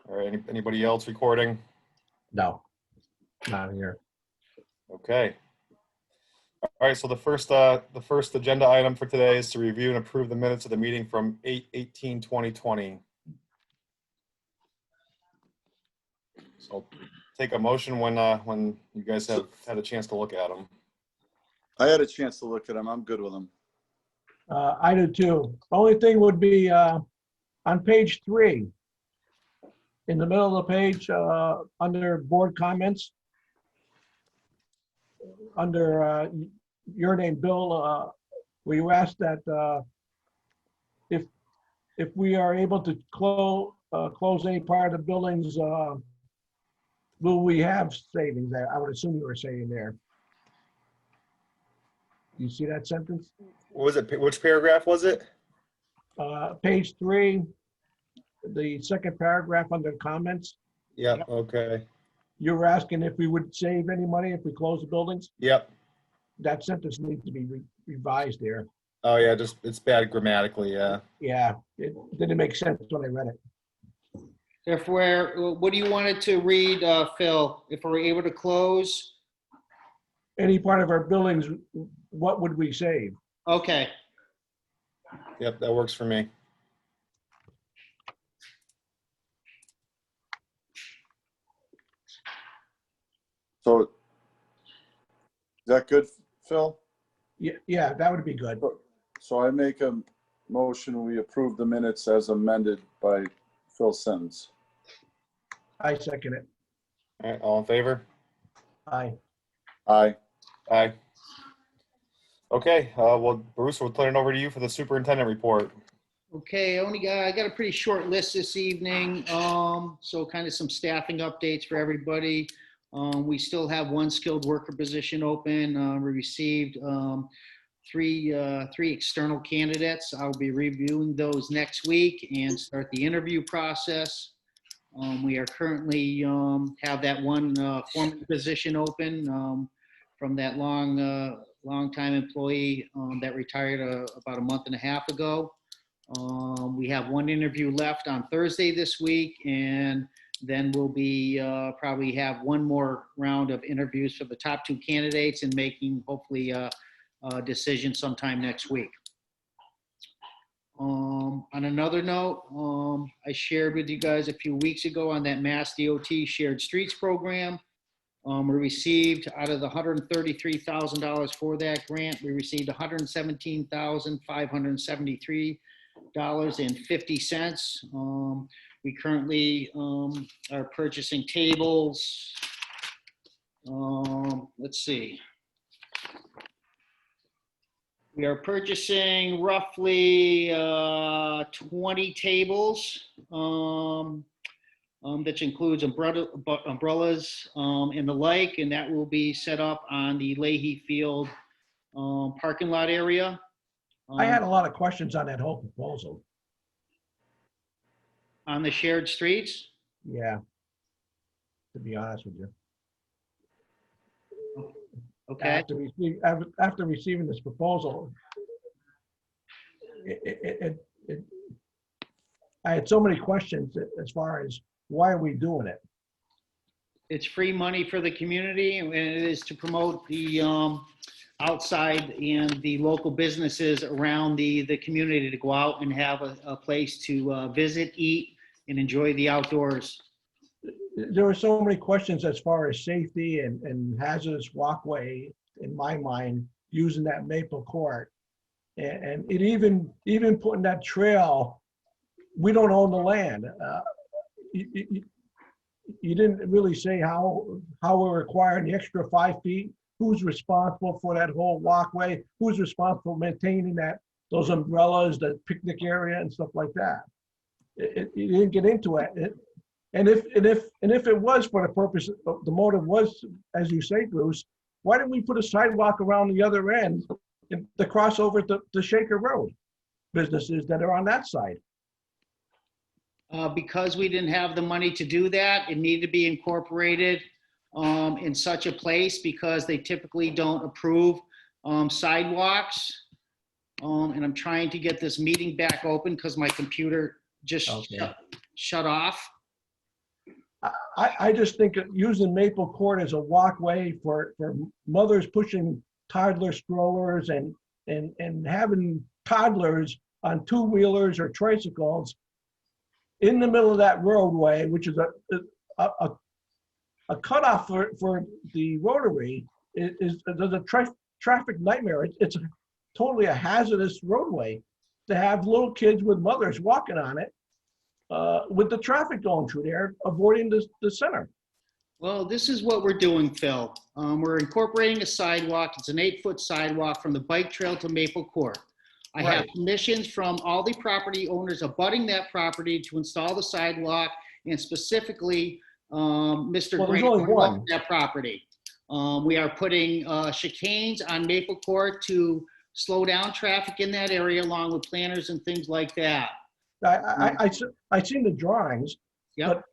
All right, anybody else recording? No, not here. Okay. All right, so the first agenda item for today is to review and approve the minutes of the meeting from 8/18/2020. So I'll take a motion when you guys have had a chance to look at them. I had a chance to look at them. I'm good with them. I do too. Only thing would be on page 3, in the middle of the page, under board comments, under your name, Bill, where you asked that if we are able to close any part of the buildings, will we have savings there? I would assume you were saying there. You see that sentence? What was it? Which paragraph was it? Page 3, the second paragraph under comments. Yep. Okay. You were asking if we would save any money if we close the buildings? Yep. That sentence needs to be revised there. Oh yeah, just it's bad grammatically. Yeah. Yeah, it didn't make sense when I read it. What do you want it to read, Phil? If we're able to close? Any part of our buildings, what would we save? Okay, Yep, that works for me. So is that good, Phil? Yeah, that would be good. So I make a motion, we approve the minutes as amended by Phil Simmons. I second it. All right, all in favor? Aye. Aye. Aye. Okay, well, Bruce, we'll turn it over to you for the superintendent report. okay, I got a pretty short list this evening, so kind of some staffing updates for everybody. We still have one skilled worker position open. We received three external candidates. I'll be reviewing those next week and start the interview process. We are currently have that one foreman position open from that long-time employee that retired about a month and a half ago. We have one interview left on Thursday this week, and then we'll be probably have one more round of interviews for the top 2 candidates and making hopefully a decision sometime next week. On another note, I shared with you guys a few weeks ago on that Massdot Shared Streets program. We received, out of the $133,000 for that grant, we received $117,573.50. We currently are purchasing tables. Let's see. We are purchasing roughly 20 tables, that includes umbrellas and the like, and that will be set up on the Leahy Field parking lot area. I had a lot of questions on that whole proposal. On the shared streets. Yeah, to be honest with you. Okay. After receiving this proposal, I had so many questions as far as why are we doing it? It's free money for the community, and it is to promote the outside and the local businesses around the community to go out and have a place to visit, eat, and enjoy the outdoors. There were so many questions as far as safety and hazardous walkway, in my mind, using that Maple Court. And it even putting that trail, we don't own the land. You didn't really say how we're requiring the extra 5 feet. Who's responsible for that whole walkway? Who's responsible for maintaining those umbrellas, the picnic area and stuff like that? You didn't get into it. And if it was for the purpose, the motive was, as you say, Bruce, why didn't we put a sidewalk around the other end to cross over to Shaker Road? Businesses that are on that side. Because we didn't have the money to do that, it needed to be incorporated in such a place because they typically don't approve sidewalks. And I'm trying to get this meeting back open because my computer just shut off. I just think that using Maple Court as a walkway for mothers pushing toddler strollers and having toddlers on two-wheelers or tricycles in the middle of that roadway, which is a cutoff for the rotary, is a traffic nightmare. It's totally a hazardous roadway to have little kids with mothers walking on it with the traffic going through there, avoiding the center. Well, this is what we're doing, Phil. We're incorporating a sidewalk. It's an 8-foot sidewalk from the bike trail to Maple Court. I have Right. permissions from all the property owners abutting that property to install the sidewalk, and specifically, Mr. Well, there's Grant only who owns one. that property. We are putting chicanes on Maple Court to slow down traffic in that area, along with planters and things like that. I seen the drawings, Yep.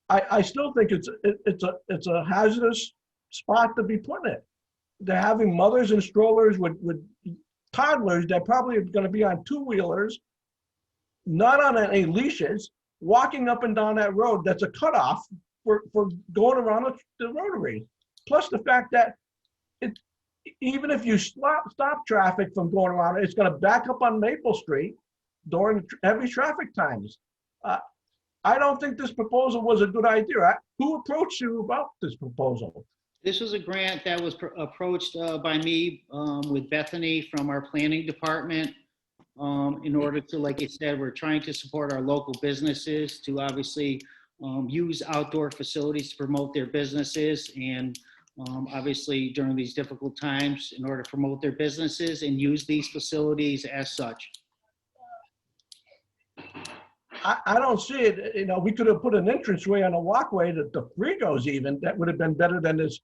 but I still think it's a hazardous spot to be putting it. They're having mothers and strollers with toddlers that probably are going to be on two-wheelers, not on any leashes, walking up and down that road. That's a cutoff for going around the rotary. Plus the fact that even if you stop traffic from going around, it's going to back up on Maple Street during heavy traffic times. I don't think this proposal was a good idea. Who approached you about this proposal? This was a grant that was approached by me with Bethany from our planning department in order to, like I said, we're trying to support our local businesses to obviously use outdoor facilities to promote their businesses, and obviously during these difficult times in order to promote their businesses and use these facilities as such. I don't see it. You know, we could have put an entranceway on a walkway that the Frigos even, that would have been better than this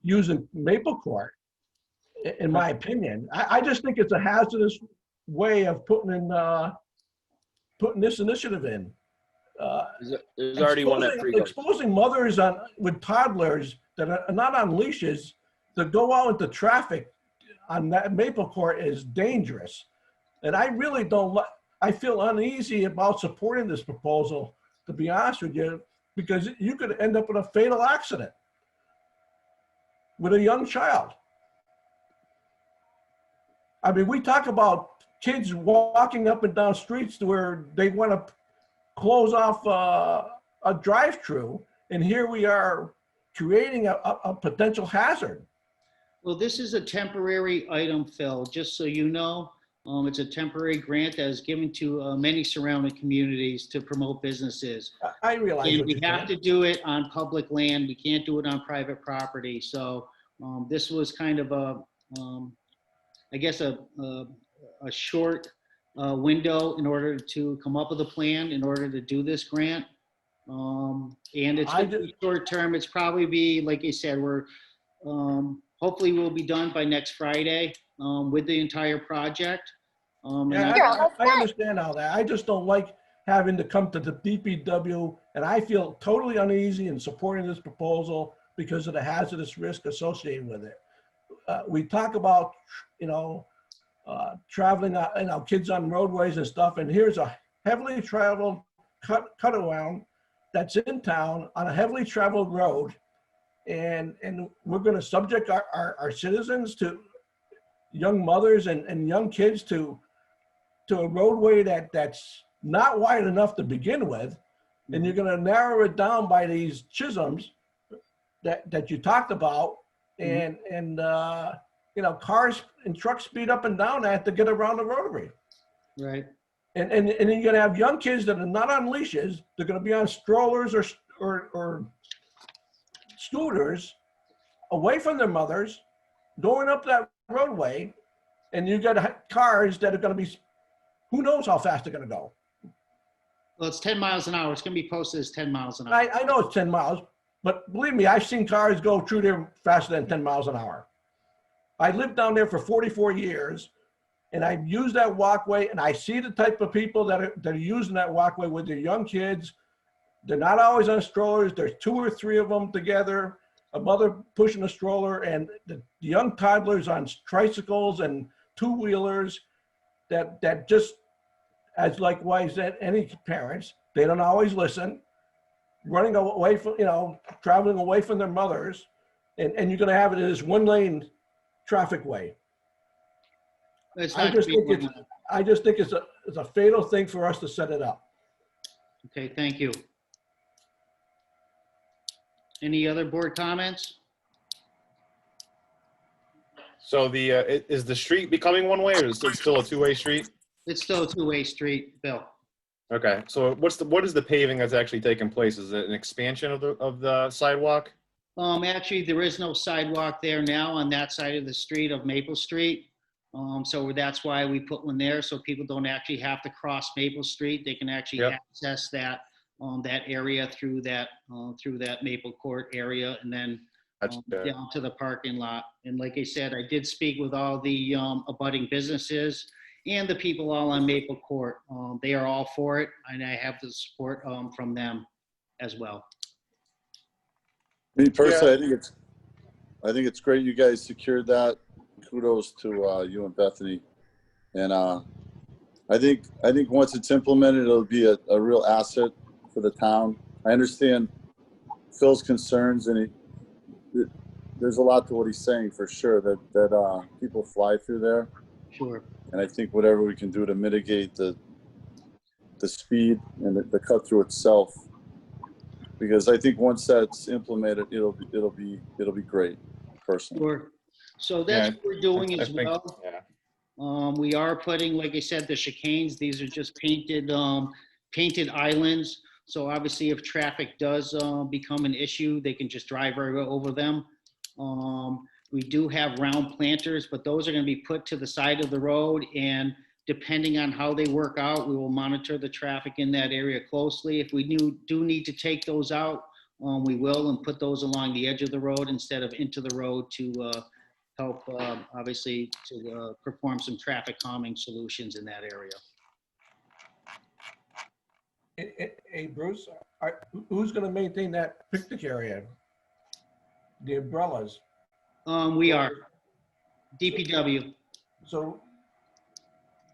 using Maple Court, in my opinion. I just think it's a hazardous way of putting this initiative in. There's already one at Frigo. Exposing mothers with toddlers that are not on leashes to go out into traffic on that Maple Court is dangerous. And I really don't I feel uneasy about supporting this proposal, to be honest with you, because you could end up with a fatal accident with a young child. I mean, we talk about kids walking up and down streets to where they want to close off a drive-through, and here we are creating a potential hazard. Well, this is a temporary item, Phil, just so you know. It's a temporary grant that is given to many surrounding communities to promote businesses. I realize And what we you're have saying. to do it on public land. We can't do it on private property. So this was kind of I guess a short window in order to come up with a plan in order to do this grant. And it's gonna be short term. It's probably be, like you said, we're hopefully we'll be done by next Friday with the entire project. Yeah, I understand all that. I just don't like having to come to the DPW, and I feel totally uneasy in supporting this proposal because of the hazardous risk associated with it. We talk about, traveling, kids on roadways and stuff, and here's a heavily traveled cut around that's in town on a heavily traveled road, and we're going to subject our citizens to young mothers and young kids to a roadway that's not wide enough to begin with, and you're going to narrow it down by these chisels that you talked about, and cars and trucks speed up and down that to get around the rotary. Right. And then you're going to have young kids that are not on leashes. They're going to be on strollers or scooters away from their mothers, going up that roadway, and you got cars that are going to be, who knows how fast they're going to go. Well, it's 10 miles an hour. It's going to be posted as 10 miles an hour. I know it's 10 miles, but believe me, I've seen cars go through there faster than 10 miles an hour. I lived down there for 44 years, and I've used that walkway, and I see the type of people that are using that walkway with their young kids. They're not always on strollers. There's 2 or 3 of them together, a mother pushing a stroller, and the young toddlers on tricycles and two-wheelers that just, as likewise any parents, they don't always listen. running away from, traveling away from their mothers, and you're gonna have it as one lane traffic way. It's I not just gonna be think one line. I just think it's a fatal thing for us to set it up. Okay, thank you. Any other board comments? So is the street becoming one way or is it still a two-way street? It's still a two-way street, Bill. Okay, so what is the paving that's actually taking place? Is it an expansion of the sidewalk? Actually, there is no sidewalk there now on that side of the street of Maple Street. So that's why we put one there, so people don't actually have to cross Maple Street. They can actually Yep. access that area through that Maple Court area and then Gotcha. down to the parking lot. And like I said, I did speak with all the abutting businesses and the people all on Maple Court. They are all for it, and I have the support from them as well. Me personally, I think it's great you guys secured that. Kudos to you and Bethany. And I think once it's implemented, it'll be a real asset for the town. I understand Phil's concerns, and there's a lot to what he's saying for sure, that people fly through there. Sure. And I think whatever we can do to mitigate the speed and the cut through itself, because I think once that's implemented, it'll be great, personally. Sure. So that's what we're doing I as think- well. Yeah. We are putting, like I said, the chicanes. These are just painted islands. So obviously, if traffic does become an issue, they can just drive right over them. We do have round planters, but those are going to be put to the side of the road. And depending on how they work out, we will monitor the traffic in that area closely. If we do need to take those out, we will, and put those along the edge of the road instead of into the road to help, obviously, to perform some traffic calming solutions in that area. Hey, Bruce, who's gonna maintain that picnic area? The umbrellas. We are. DPW. So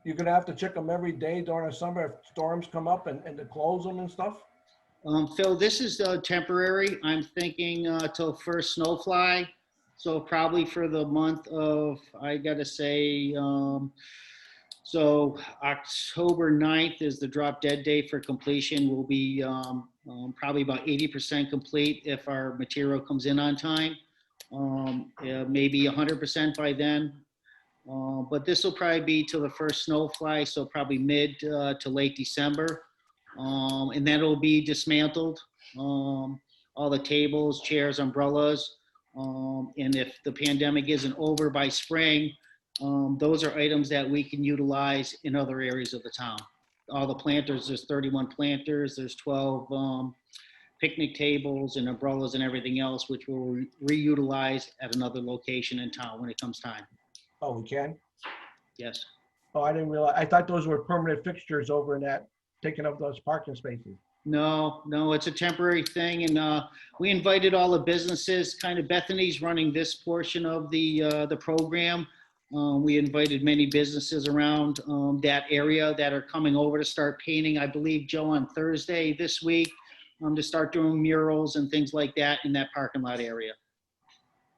you're gonna have to check them every day during the summer if storms come up and to close them and stuff? Phil, this is temporary. I'm thinking till first snowfly. So probably for the month of, I gotta say, so October 9th is the drop dead date for completion. We'll be probably about 80% complete if our material comes in on time. Maybe 100% by then. But this will probably be till the first snowfly, so probably mid to late December. And then it'll be dismantled. All the tables, chairs, umbrellas. And if the pandemic isn't over by spring, those are items that we can utilize in other areas of the town. All the planters, there's 31 planters, there's 12 picnic tables and umbrellas and everything else, which we'll reutilize at another location in town when it comes time. Oh, we can? Yes. Oh, I didn't realize. I thought those were permanent fixtures over in that, taking up those parking spaces. No, it's a temporary thing. And we invited all the businesses, kind of Bethany's running this portion of the program. We invited many businesses around that area that are coming over to start painting, I believe, Joe, on Thursday this week, to start doing murals and things like that in that parking lot area.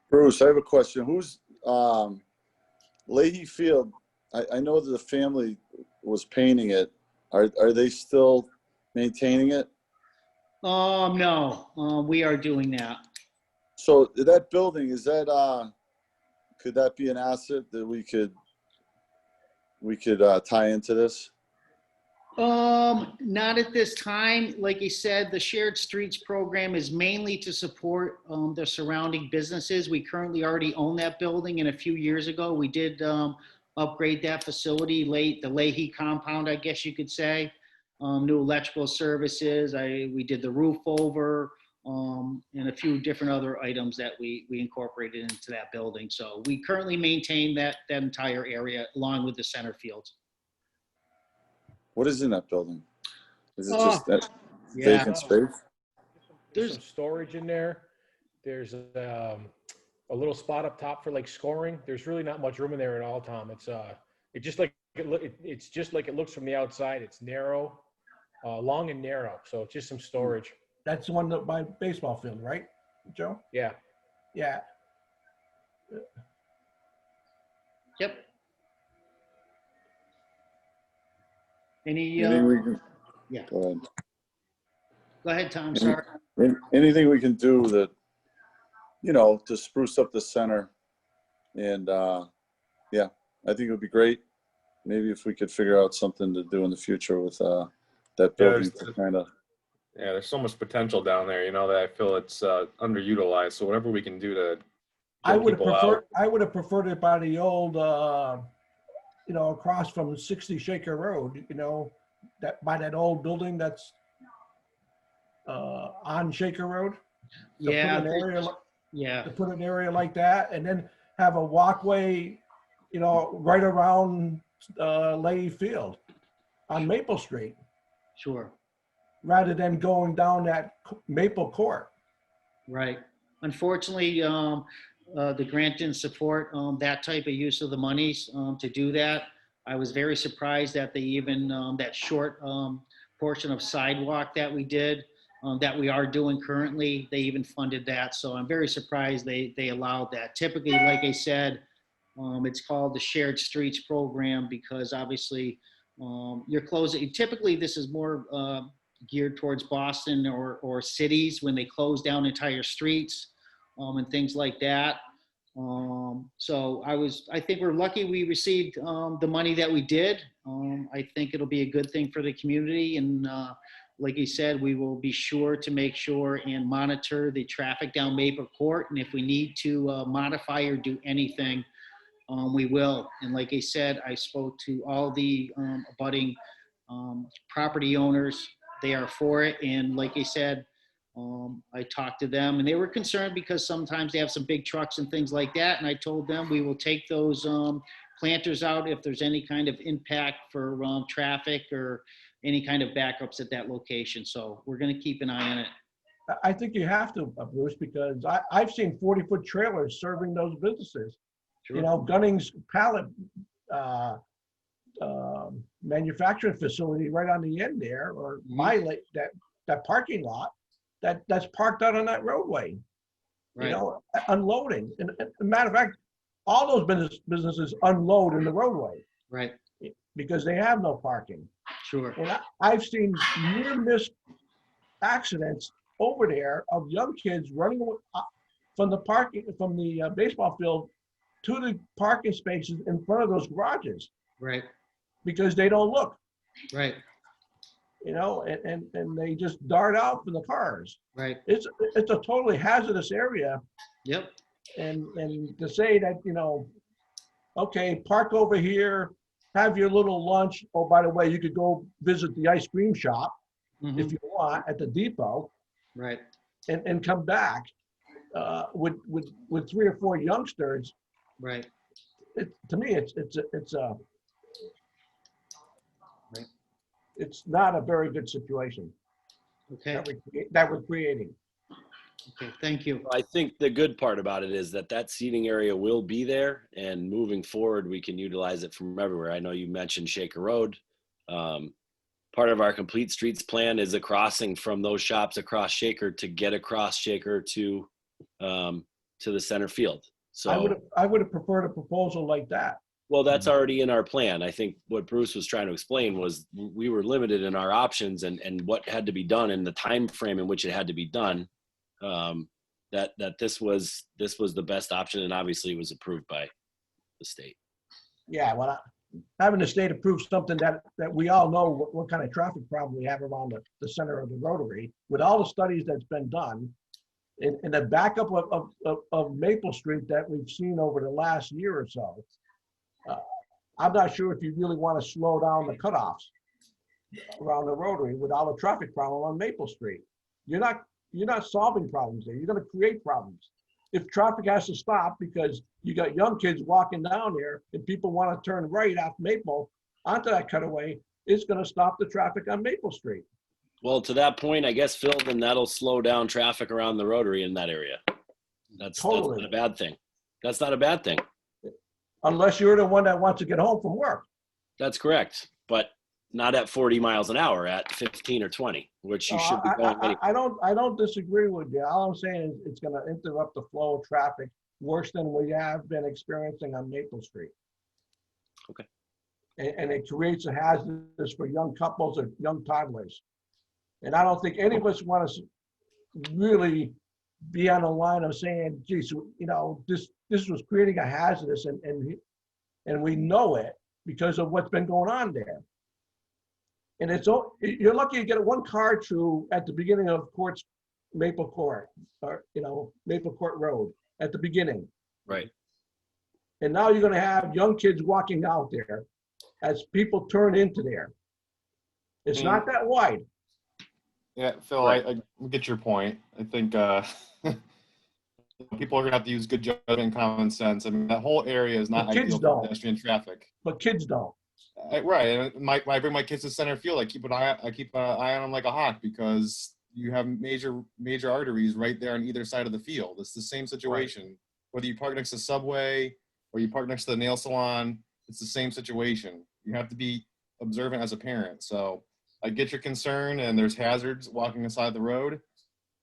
Bruce, I have a question. Who's Leahy Field? I know that the family was painting it. Are they still maintaining it? No, we are doing that. So that building, is that could that be an asset that we could tie into this? Not at this time. Like you said, the Shared Streets program is mainly to support the surrounding businesses. We currently already own that building, and a few years ago, we did upgrade that facility, the Leahy compound, I guess you could say. New electrical services. We did the roof over, and a few different other items that we incorporated into that building. So we currently maintain that entire area along with the center fields. What is in that building? Is it just that Yeah. vacant space? There's some storage in there. There's a little spot up top for like scoring. There's really not much room in there at all, Tom. It's just like it looks from the outside. It's narrow, long and narrow. So it's just some storage. That's the one that by baseball field, right, Joe? Yeah. Yeah. Yep. Any, Anything we can, yeah, go ahead. go ahead, Tom, sorry. Anything we can do that, you know, to spruce up the center. And yeah, I think it would be great. Maybe if we could figure out something to do in the future with that building to kind of. Yeah, there's so much potential down there, you know, that I feel it's underutilized. So whatever we can do to I get would have people preferred, out. I would have preferred it by the old, you know, across from 60 Shaker Road, you know, that by that old building that's on Shaker Road. Yeah, To put an area, yeah, to put an area like that, and then have a walkway, you know, right around Leahy Field on Maple Street, sure. rather than going down that Maple Court. Right. Unfortunately, the grant didn't support that type of use of the monies to do that. I was very surprised that they even, that short portion of sidewalk that we did, that we are doing currently, they even funded that. So I'm very surprised they allowed that. Typically, like I said, it's called the Shared Streets Program because obviously you're closing, typically this is more geared towards Boston or cities when they close down entire streets and things like that. So I think we're lucky we received the money that we did. I think it'll be a good thing for the community. And like you said, we will be sure to make sure and monitor the traffic down Maple Court. And if we need to modify or do anything, we will. And like I said, I spoke to all the abutting property owners. They are for it. And like I said, I talked to them and they were concerned because sometimes they have some big trucks and things like that. And I told them we will take those planters out if there's any kind of impact for traffic or any kind of backups at that location. So we're going to keep an eye on it. I think you have to, Bruce, because I've seen 40-foot trailers serving those businesses. Sure. You know, Gunning's pallet manufacturing facility right on the end there, or that parking lot that's parked out on that roadway. Right. You know, unloading. And as a matter of fact, all those businesses unload in the roadway. Right. Because they have no parking. Sure. And I've seen near-miss accidents over there of young kids running from the baseball field to the parking spaces in front of those garages. Right. Because they don't look. Right. You know, and they just dart out from the cars. Right. It's a totally hazardous area. Yep. And to say that, you know, okay, park over here, have your little lunch. Oh, by the way, you could go visit the ice cream shop if you want at the depot. Right. And come back with 3 or 4 youngsters. Right. To me, it's not a very good situation Okay. that we're creating. Okay. Thank you. I think the good part about it is that seating area will be there, and moving forward, we can utilize it from everywhere. I know you mentioned Shaker Road. Part of our complete streets plan is a crossing from those shops across Shaker to get across Shaker to the center field. So I would have preferred a proposal like that. well, that's already in our plan. I think what Bruce was trying to explain was we were limited in our options and what had to be done and the time frame in which it had to be done. That this was the best option, and obviously it was approved by the state. Yeah, well, having the state approve something that we all know what kind of traffic problem we have around the center of the Rotary, with all the studies that's been done, and the backup of Maple Street that we've seen over the last year or so, I'm not sure if you really want to slow down the cutoffs around the Rotary with all the traffic problem on Maple Street. You're not solving problems there. You're going to create problems. If traffic has to stop because you got young kids walking down there and people want to turn right off Maple onto that cutaway, it's going to stop the traffic on Maple Street. Well, to that point, I guess, Phil, then that'll slow down traffic around the Rotary in that area. That's not a bad thing. That's not a bad thing. Unless you're the one that wants to get home from work. That's correct. But not at 40 miles an hour, at 15 or 20, which you should be going anyway. I don't disagree with you. All I'm saying is it's gonna interrupt the flow of traffic worse than we have been experiencing on Maple Street. Okay. And it creates a hazard for young couples or young toddlers. And I don't think any of us want to really be on the line of saying, geez, you know, this was creating a hazardous and we know it because of what's been going on there. And you're lucky to get one car through at the beginning of Maple Court, or, you know, Maple Court Road at the beginning. Right. And now you're going to have young kids walking out there as people turn into there. It's not that wide. Yeah, Phil, Right. I get your point. I think people are gonna have to use good judgment and common sense. I mean, that whole area is not But kids ideal for don't. pedestrian traffic. But kids don't. Right. And when I bring my kids to center field, I keep an eye on them like a hawk because you have major arteries right there on either side of the field. It's the same situation. Whether you park next to Subway or you park next to the nail salon, it's the same situation. You have to be observant as a parent. So I get your concern, and there's hazards walking aside the road,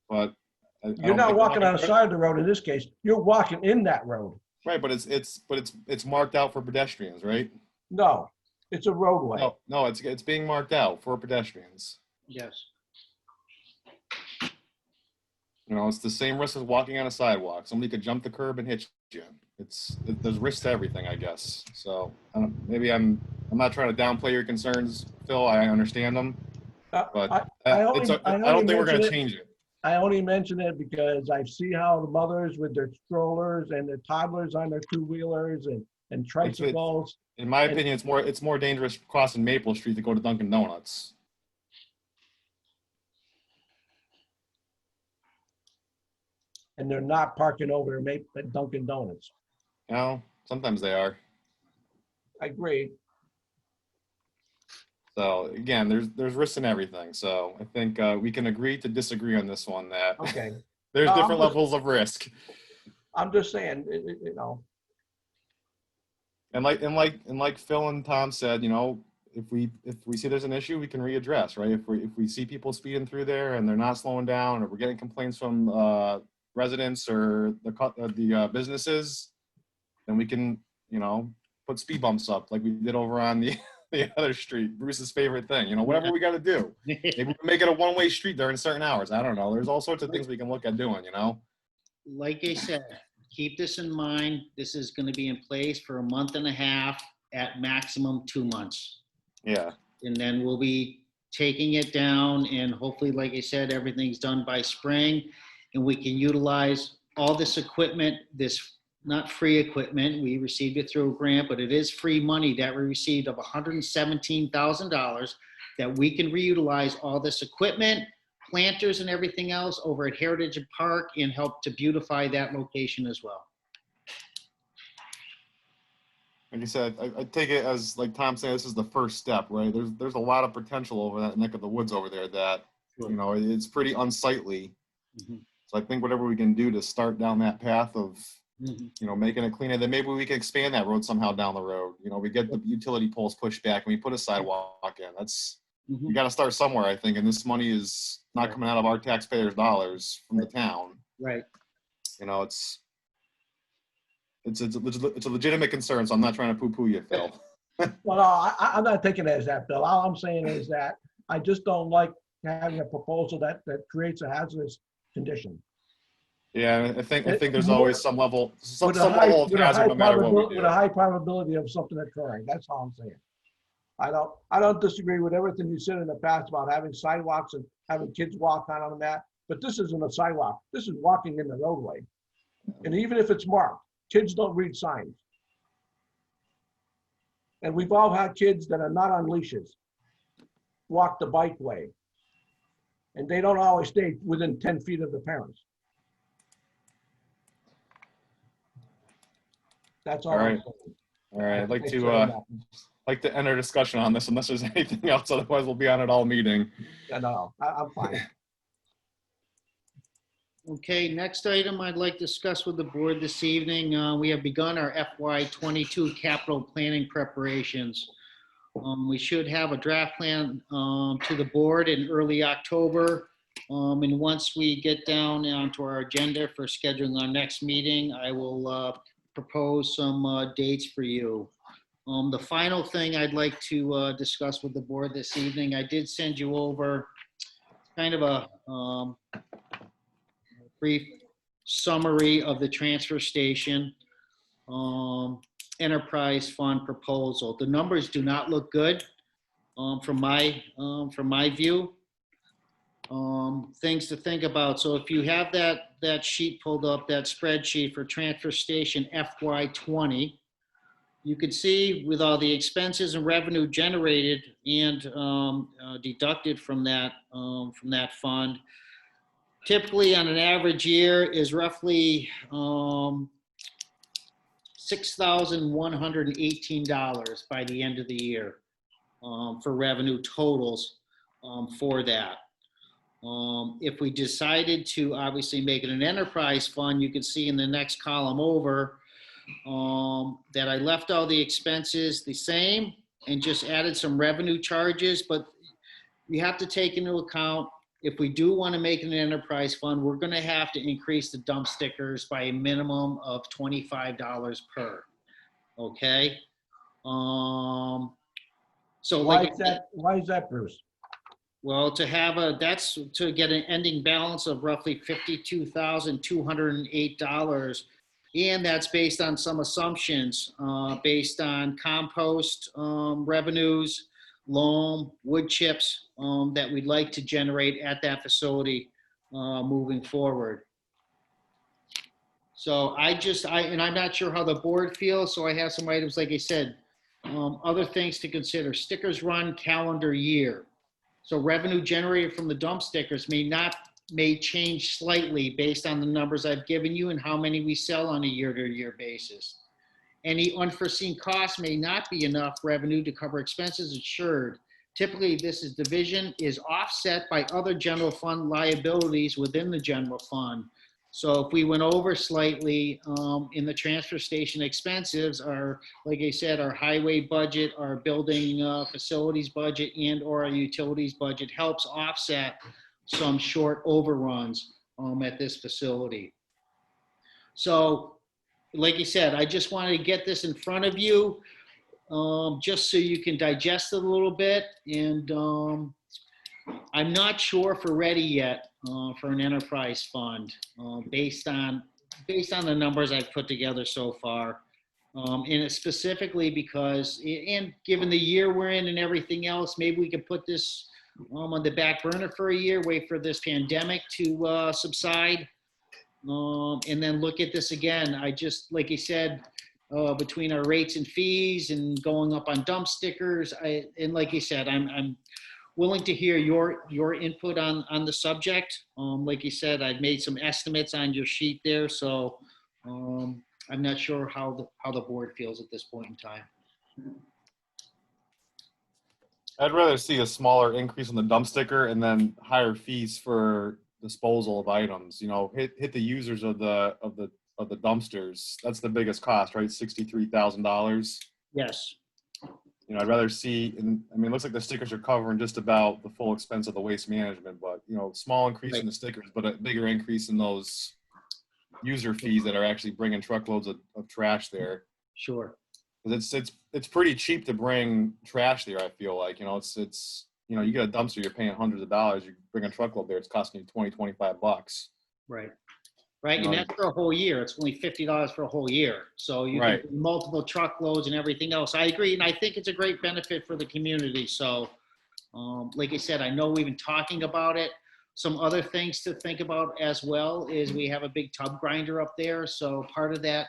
but You're not walking on the side of the road in this case. You're walking in that road. Right, but it's marked out for pedestrians, right? No, it's a roadway. No, it's being marked out for pedestrians. Yes. You know, it's the same risk as walking on a sidewalk. Somebody could jump the curb and hit you. There's risks to everything, I guess. So maybe I'm not trying to downplay your concerns, Phil. I understand them, but I don't think we're going to change it. I only mention it because I see how the mothers with their strollers and their toddlers on their two-wheelers and tricycles. In my opinion, it's more dangerous crossing Maple Street to go to Dunkin' Donuts. And they're not parking over at Dunkin' Donuts. You know, sometimes they are. I agree. So again, there's risks in everything. So I think we can agree to disagree on this one. That Okay. there's No, different levels of risk. I'm just saying, you know. And like Phil and Tom said, you know, if we see there's an issue, we can readdress, right? If we see people speeding through there and they're not slowing down, or we're getting complaints from residents or the businesses, then we can, you know, put speed bumps up like we did over on the other street, Bruce's favorite thing. You know, whatever we got to do. Maybe we make it a one-way street during certain hours. I don't know. There's all sorts of things we can look at doing. You know. Like I said, keep this in mind. This is going to be in place for a month and a half, at maximum 2 months. Yeah. And then we'll be taking it down, and hopefully, like I said, everything's done by spring, and we can utilize all this equipment, this not free equipment. We received it through a grant, but it is free money that we received of $117,000 that we can reutilize all this equipment, planters and everything else over at Heritage Park, and help to beautify that location as well. Like you said, I take it as, like Tom said, this is the first step, right? There's a lot of potential over that neck of the woods over there that, you know, it's pretty unsightly. Mhm. So I think whatever we can do to start down that path of, you know, making it cleaner, then maybe we can expand that road somehow down the road. You know, we get the utility poles pushed back and we put a sidewalk in. We got to start somewhere, I think. And this money is not coming out of our taxpayers' dollars from the town. Right. You know, it's a legitimate concern, so I'm not trying to poo-poo you, Phil. Well, no, I'm not taking it as that, Bill. All I'm saying is that I just don't like having a proposal that creates a hazardous condition. Yeah, I think there's always some level of With a high hazard no matter what we do. with a high probability of something occurring. That's all I'm saying. I don't disagree with everything you said in the past about having sidewalks and having kids walk on that, but this isn't a sidewalk. This is walking in the roadway. And even if it's marked, kids don't read signs. And we've all had kids that are not on leashes walk the bikeway. And they don't always stay within 10 feet of the parents. That's all. All right. I'm saying. All right, I'd Thanks very much. like to end our discussion on this unless there's anything else. Otherwise, we'll be on it all meeting. Yeah, no, I'm fine. Okay, next item I'd like to discuss with the board this evening. We have begun our FY22 capital planning preparations. We should have a draft plan to the board in early October. And once we get down onto our agenda for scheduling our next meeting, I will propose some dates for you. The final thing I'd like to discuss with the board this evening, I did send you over kind of a brief summary of the transfer station enterprise fund proposal. The numbers do not look good from my view. Things to think about. So if you have that sheet pulled up, that spreadsheet for transfer station FY20, you can see with all the expenses and revenue generated and deducted from that fund, typically on an average year is roughly $6,118 by the end of the year for revenue totals for that. If we decided to obviously make it an enterprise fund, you can see in the next column over that I left all the expenses the same and just added some revenue charges, but you have to take into account if we do want to make it an enterprise fund, we're going to have to increase the dump stickers by a minimum of $25 per. Okay. So Why like is that? Why is that, Bruce? well, that's to get an ending balance of roughly $52,208. And that's based on some assumptions, based on compost revenues, loam, wood chips that we'd like to generate at that facility moving forward. So and I'm not sure how the board feels, so I have some items, like I said, other things to consider. Stickers run calendar year. So revenue generated from the dump stickers may change slightly based on the numbers I've given you and how many we sell on a year-to-year basis. Any unforeseen costs may not be enough revenue to cover expenses insured. Typically, division is offset by other general fund liabilities within the general fund. So if we went over slightly in the transfer station expenses, like I said, our highway budget, our building facilities budget, and or our utilities budget helps offset some short overruns at this facility. So like you said, I just wanted to get this in front of you just so you can digest it a little bit. And I'm not sure if we're ready yet for an enterprise fund based on the numbers I've put together so far. And it's specifically because, and given the year we're in and everything else, maybe we could put this on the back burner for a year, wait for this pandemic to subside, and then look at this again. Like you said, between our rates and fees and going up on dump stickers, and like you said, I'm willing to hear your input on the subject. Like you said, I've made some estimates on your sheet there, so I'm not sure how the board feels at this point in time. I'd rather see a smaller increase on the dump sticker and then higher fees for disposal of items. You know, hit the users of the dumpsters. That's the biggest cost, right? $63,000. Yes. You know, I'd rather see, and I mean, it looks like the stickers are covering just about the full expense of the waste management, but, you know, small increase in the stickers, but a bigger increase in those user fees that are actually bringing truckloads of trash there. Sure. It's pretty cheap to bring trash there, I feel like. You know, it's you know, you get a dumpster, you're paying hundreds of dollars, you bring a truckload there, it's costing you $20-25. Right. Right, and that's for a whole year. It's only $50 for a whole year. So you can do multiple truckloads and everything else. I agree, and I think it's a great benefit for the community. So, like I said, I know we've been talking about it. Some other things to think about as well is we have a big tub grinder up there. So part of that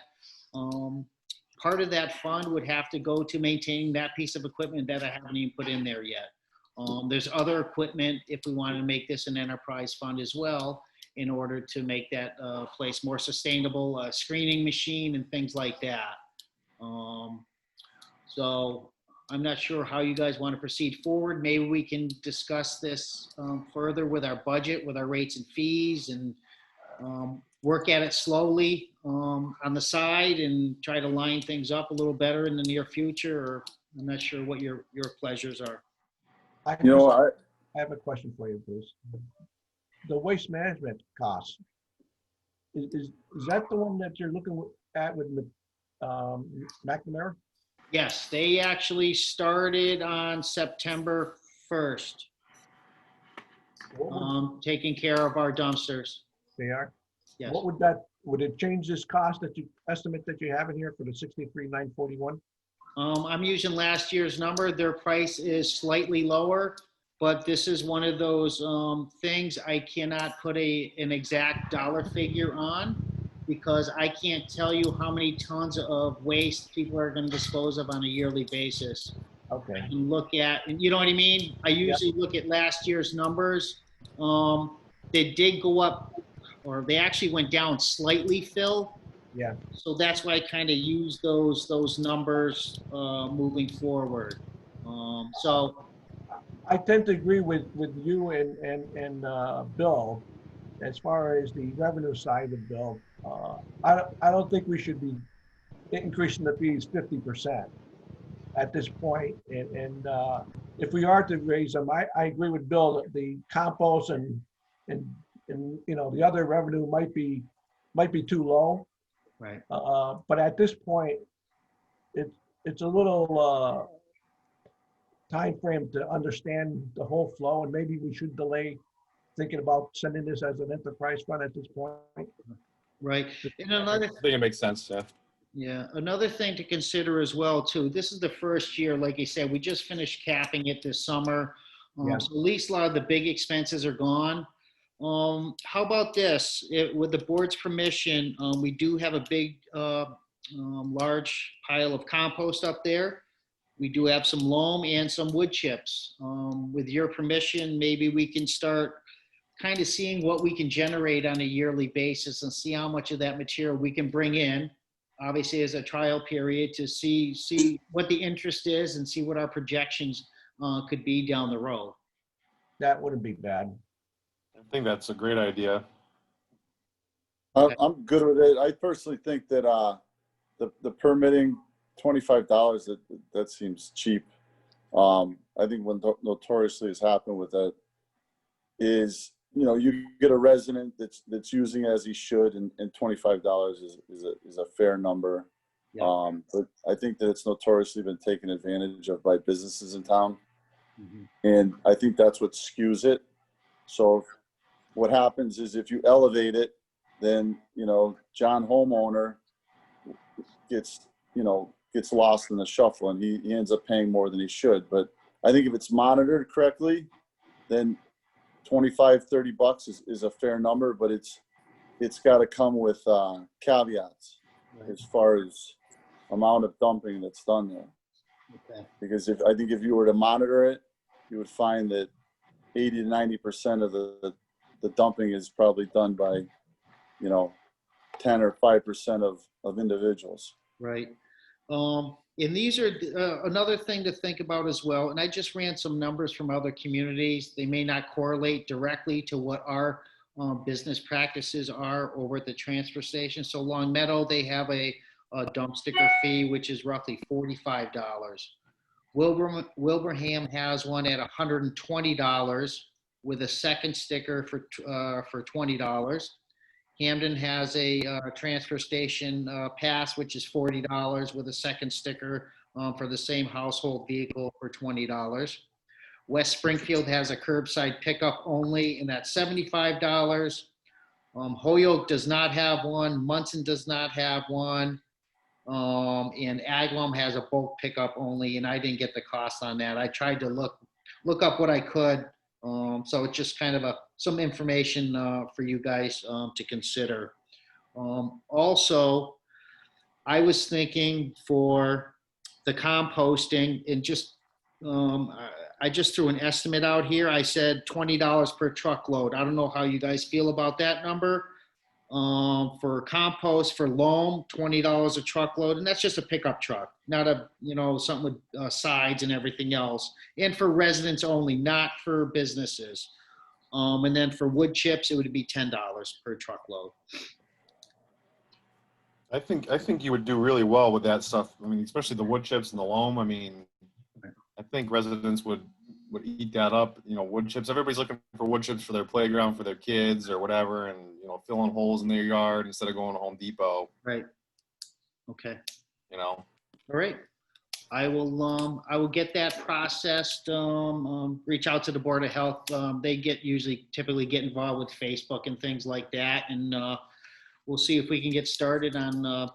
fund would have to go to maintaining that piece of equipment that I haven't even put in there yet. There's other equipment if we wanted to make this an enterprise fund as well, in order to make that place more sustainable, screening machine and things like that. So I'm not sure how you guys want to proceed forward. Maybe we can discuss this further with our budget, with our rates and fees, and work at it slowly on the side and try to line things up a little better in the near future, or I'm not sure what your pleasures are. You know, I have a question for you, Bruce. The waste management costs, is that the one that you're looking at with McNamara? Yes, they actually started on September 1st, What would taking care of our dumpsters. they are? Yes. What would it change this cost that you estimate that you have in here for the 63,941? I'm using last year's number. Their price is slightly lower, but this is one of those things I cannot put an exact dollar figure on because I can't tell you how many tons of waste people are going to dispose of on a yearly basis. Okay. I can look at, and you know what I mean? I usually look at last year's numbers. They did go up, or they actually went down slightly, Phil. Yeah. So that's why I kind of use those numbers moving forward. So I tend to agree with you and Bill as far as the revenue side of Bill. I don't think we should be increasing the fees 50% at this point. And if we are to raise them, I agree with Bill that the compost and you know the other revenue might be too low. right. But at this point, it's a little time frame to understand the whole flow, and maybe we should delay thinking about sending this as an enterprise fund at this point. Right. And I think it makes sense, yeah. Yeah, another thing to consider as well too, this is the first year, like I said, we just finished capping it this summer. Yeah. So at least a lot of the big expenses are gone. How about this? With the board's permission, we do have a big, large pile of compost up there. We do have some loam and some wood chips. With your permission, maybe we can start kind of seeing what we can generate on a yearly basis and see how much of that material we can bring in. Obviously, as a trial period to see what the interest is and see what our projections could be down the road. That wouldn't be bad. I think that's a great idea. I'm good with it. I personally think that the permitting $25 that seems cheap. I think what notoriously has happened with that is, you know, you get a resident that's using as he should, and $25 is a fair number. Yeah. But I think that it's notoriously been taken advantage of by businesses in town, Mhm. and I think that's what skews it. So what happens is if you elevate it, then, you know, John homeowner gets lost in the shuffle, and he ends up paying more than he should. But I think if it's monitored correctly, then $25-30 is a fair number, but it's got to come with caveats as far as amount of dumping that's done there. Okay. Because I think if you were to monitor it, you would find that 80 to 90% of the dumping is probably done by, you know, 10 or 5% of individuals. Right. And these are another thing to think about as well. And I just ran some numbers from other communities. They may not correlate directly to what our business practices are over at the transfer station. So Long Meadow, they have a dump sticker fee, which is roughly $45. Wilbraham has one at $120 with a second sticker for $20. Hamden has a transfer station pass, which is $40 with a second sticker for the same household vehicle for $20. West Springfield has a curbside pickup only, and that's $75. Holyoke does not have one. Munson does not have one. And Agawam has a bulk pickup only, and I didn't get the cost on that. I tried to look up what I could. So it's just kind of some information for you guys to consider. Also, I was thinking for the composting, and just I just threw an estimate out here. I said $20 per truckload. I don't know how you guys feel about that number. For compost, for loam, $20 a truckload, and that's just a pickup truck, not a, you know, something with sides and everything else, and for residents only, not for businesses. And then for wood chips, it would be $10 per truckload. I think you would do really well with that stuff. I mean, especially the wood chips and the loam. I mean, I think residents would eat that up. You know, wood chips. Everybody's looking for wood chips for their playground, for their kids or whatever, and filling holes in their yard instead of going to Home Depot. Right. Okay. All right. I will get that processed. Reach out to the Board of Health. They typically get involved with Facebook and things like that, and we'll see if we can get started on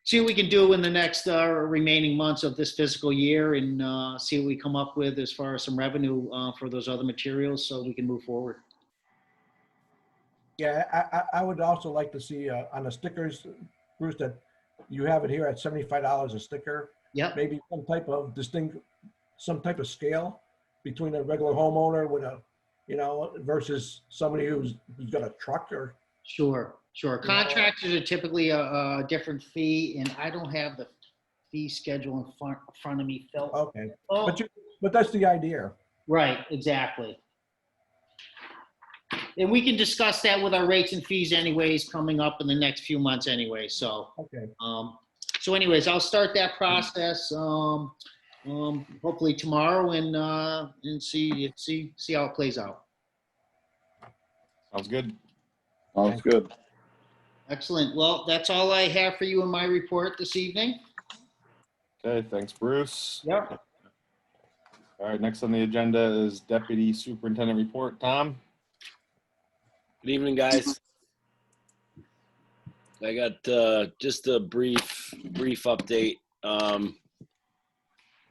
see what we can do in the next remaining months of this fiscal year, and see what we come up with as far as some revenue for those other materials, so we can move forward. Yeah, I would also like to see on the stickers, Bruce, that you have it here at $75 a sticker. Yep. Maybe some type of scale between a regular homeowner with a, versus somebody who's got a truck or. Sure. Contractors are typically a different fee, and I don't have the fee schedule in front of me, Phil. Okay, Oh, but that's the idea. right, exactly. And we can discuss that with our rates and fees anyways, coming up in the next few months anyway, so. Okay. So anyways, I'll start that process, hopefully tomorrow and see how it plays out. Sounds good. Sounds good. Excellent. Well, that's all I have for you in my report this evening. Okay, thanks, Bruce. Yep. All right, next on the agenda is Deputy Superintendent Report. Tom? Good evening, guys. I got just a brief update.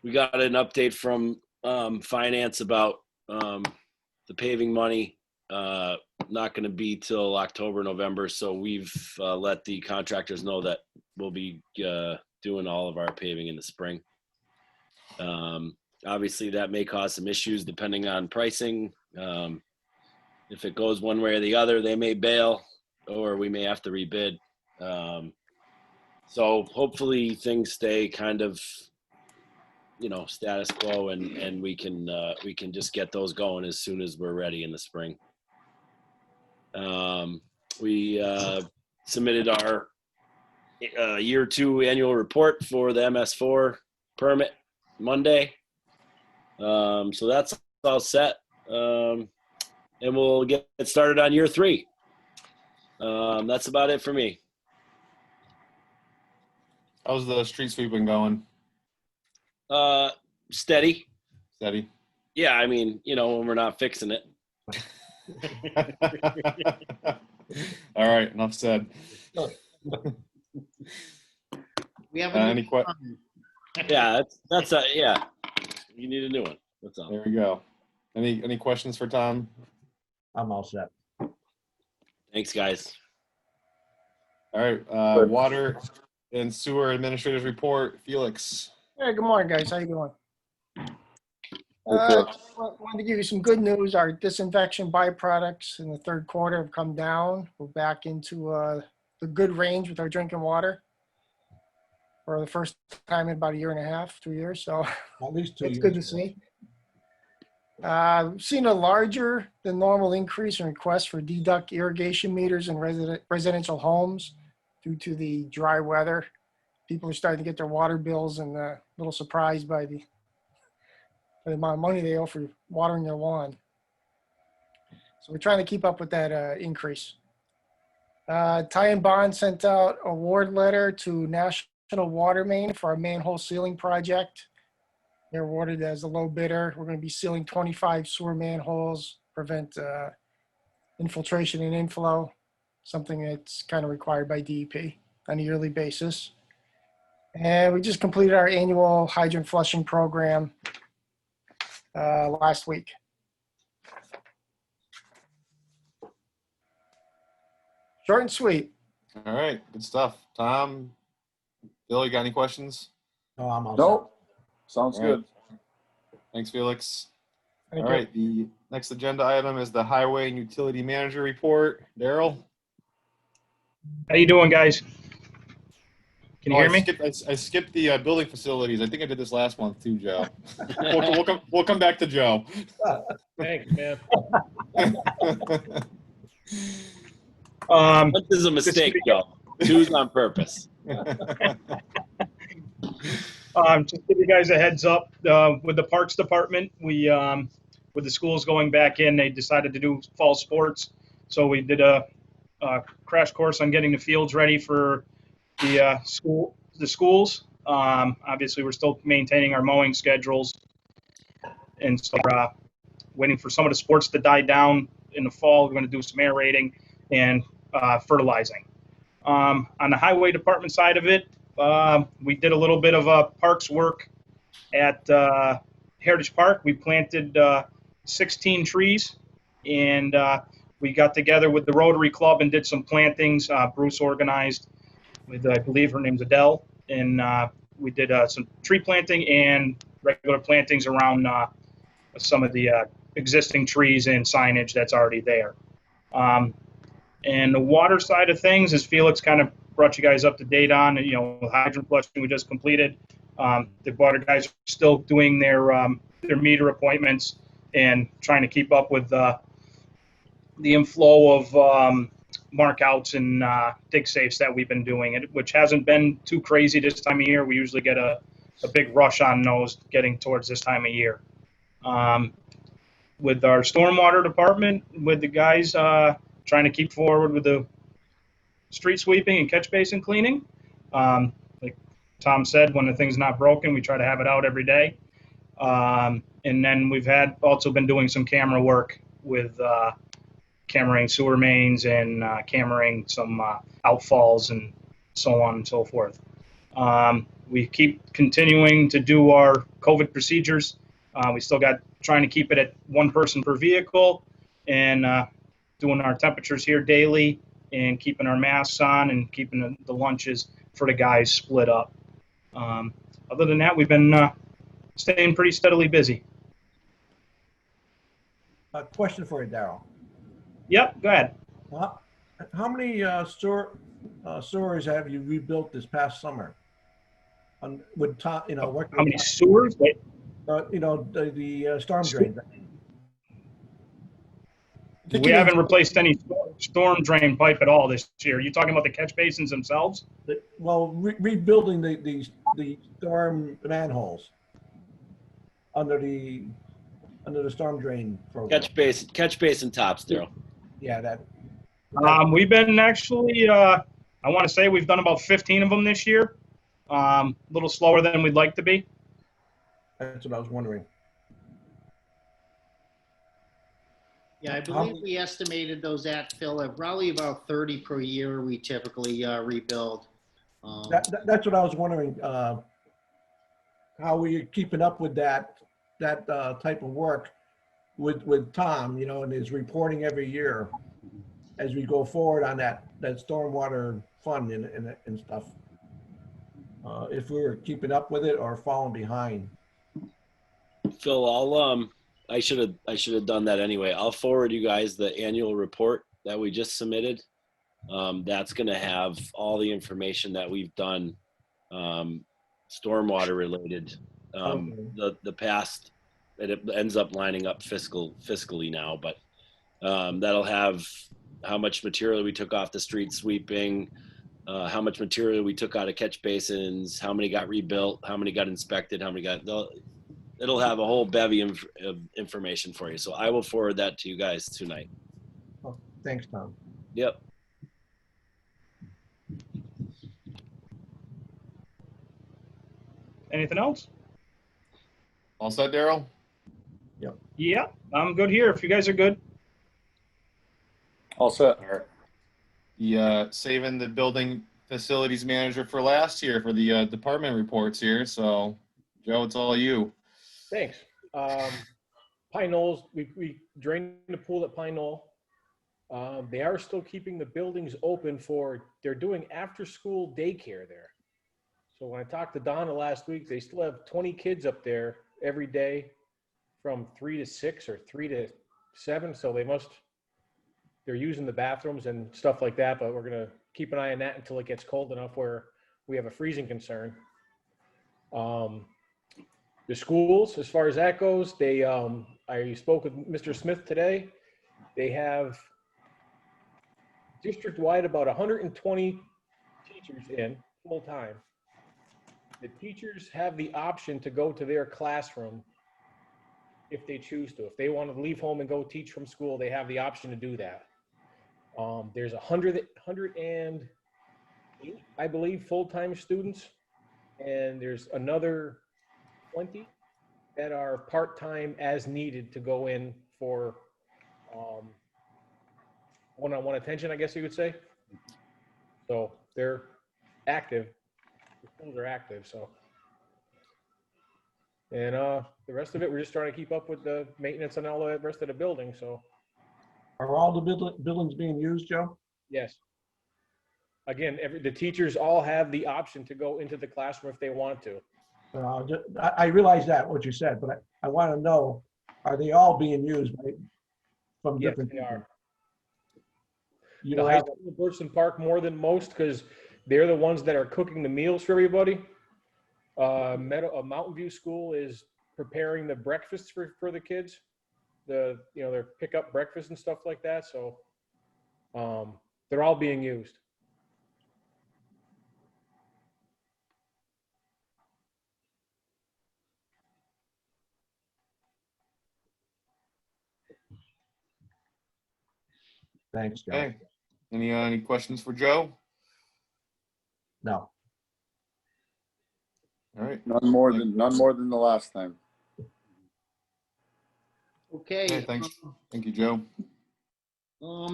We got an update from finance about the paving money. Not going to be till October, November. So we've let the contractors know that we'll be doing all of our paving in the spring. Obviously, that may cause some issues depending on pricing. If it goes one way or the other, they may bail, or we may have to rebid. So hopefully things stay kind of, status quo, and we can just get those going as soon as we're ready in the spring. We submitted our year 2 annual report for the MS4 permit Monday. So that's all set. And we'll get started on year 3. That's about it for me. How's the street sweeping going? Steady. Steady. Yeah, I mean, when we're not fixing it. All right, enough said. We have Any questions? Yeah, that's yeah. You need a new one. That's all. There we go. Any questions for Tom? I'm all set. Thanks, guys. All right, Good. Water and Sewer Administrators Report. Felix. Hey, good morning, guys. How you doing? Okay. Wanted to give you some good news. Our disinfection byproducts in the third quarter have come down. We're back into the good range with our drinking water for the first time in about 1.5 years, 2 years. So At least 2 years. it's good to see. We've seen a larger than normal increase in requests for deduct irrigation meters in residential homes due to the dry weather. People are starting to get their water bills and a little surprised by the amount of money they owe for watering their lawn. So we're trying to keep up with that increase. Ty and Bond sent out a award letter to National Water Main for our manhole sealing project. They're awarded as a low bidder. We're going to be sealing 25 sewer manholes, prevent infiltration and inflow, something that's kind of required by DEP on a yearly basis. And we just completed our annual hydrant flushing program last week. Short and sweet. All right, good stuff. Tom, Bill, you got any questions? No, I'm all Nope. Sounds All right. good. Thanks, Felix. Thank All you. right, the next agenda item is the Highway and Utility Manager Report. Daryl? How you doing, guys? Can you hear me? I skipped the building facilities. I think I did this last month too, Joe. We'll come back to Joe. Thanks, man. This is a mistake, Joe. Two's on purpose. Just give you guys a heads up, with the Parks Department, with the schools going back in, they decided to do fall sports. So we did a crash course on getting the fields ready for the schools. Obviously, we're still maintaining our mowing schedules, and so waiting for some of the sports to die down in the fall. We're going to do some aerating and fertilizing. On the highway department side of it, we did a little bit of parks work at Heritage Park. We planted 16 trees, and we got together with the Rotary Club and did some plantings. Bruce organized with, I believe her name's Adele, and we did some tree planting and regular plantings around some of the existing trees and signage that's already there. And the water side of things, as Felix kind of brought you guys up to date on, the hydrant flushing we just completed. The water guys are still doing their meter appointments and trying to keep up with the inflow of markouts and dig safes that we've been doing, which hasn't been too crazy this time of year. We usually get a big rush on those getting towards this time of year. With our stormwater department, with the guys trying to keep forward with the street sweeping and catch basin cleaning. Like Tom said, when the thing's not broken, we try to have it out every day. And then we've also been doing some camera work with cameraing sewer mains and cameraing some outfalls and so on and so forth. We keep continuing to do our COVID procedures. We still got trying to keep it at one person per vehicle, and doing our temperatures here daily, and keeping our masks on, and keeping the lunches for the guys split up. Other than that, we've been staying pretty steadily busy. A question for you, Daryl. Yep, go ahead. How many sewers have you rebuilt this past summer? With Tom, what? How many sewers? Wait. The storm drains. We haven't replaced any storm drain pipe at all this year. You talking about the catch basins themselves? Well, rebuilding the storm manholes under the storm drain program. Catch basin tops, Daryl. Yeah, that. We've been actually, I want to say we've done about 15 of them this year. A little slower than we'd like to be. That's what I was wondering. Yeah, I believe we estimated those at, Phil, at probably about 30 per year we typically rebuild. That's what I was wondering. How are you keeping up with that type of work with Tom, and his reporting every year as we go forward on that stormwater fund and stuff. If we were keeping up with it or falling behind. Phil, I should have done that anyway. I'll forward you guys the annual report that we just submitted. That's going to have all the information that we've done, stormwater related. The past, it ends up lining up fiscally now, but that'll have how much material we took off the street sweeping, how much material we took out of catch basins, how many got rebuilt, how many got inspected, how many got. It'll have a whole bevy of information for you. So I will forward that to you guys tonight. Oh, thanks, Tom. Yep. Anything else? All set, Daryl? Yeah, I'm good here. If you guys are good. All set. All right. Saving the building facilities manager for last year for the department reports here. So, Joe, it's all you. Thanks. Pine Knolls, we drained the pool at Pine Knoll. They are still keeping the buildings open they're doing after-school daycare there. So when I talked to Donna last week, they still have 20 kids up there every day from 3 to 6 or 3 to 7. So they're using the bathrooms and stuff like that, but we're going to keep an eye on that until it gets cold enough where we have a freezing concern. The schools, as far as that goes, I spoke with Mr. Smith today. They have district-wide about 120 teachers in full-time. the teachers have the option to go to their classroom if they choose to. If they want to leave home and go teach from school, they have the option to do that. There's 108, I believe, full-time students, and there's another 20 that are part-time as needed to go in for one-on-one attention, I guess you could say. So they're active. The schools are active, so. And the rest of it, we're just trying to keep up with the maintenance and all the rest of the building, so Are all the buildings being used, Joe? yes. Again, the teachers all have the option to go into the classroom if they want to. I realize that, what you said, but I want to know, are they all being used from Yes, different they people? are. You The don't high have, school in Burston Park more than most because they're the ones that are cooking the meals for everybody. Mountain View School is preparing the breakfasts for the kids. Their pickup breakfast and stuff like that. So they're all being used. thanks, Joe. Okay. Any questions for Joe? No. All right. None more than the last time. Okay. Okay, thanks. Thank you, Joe.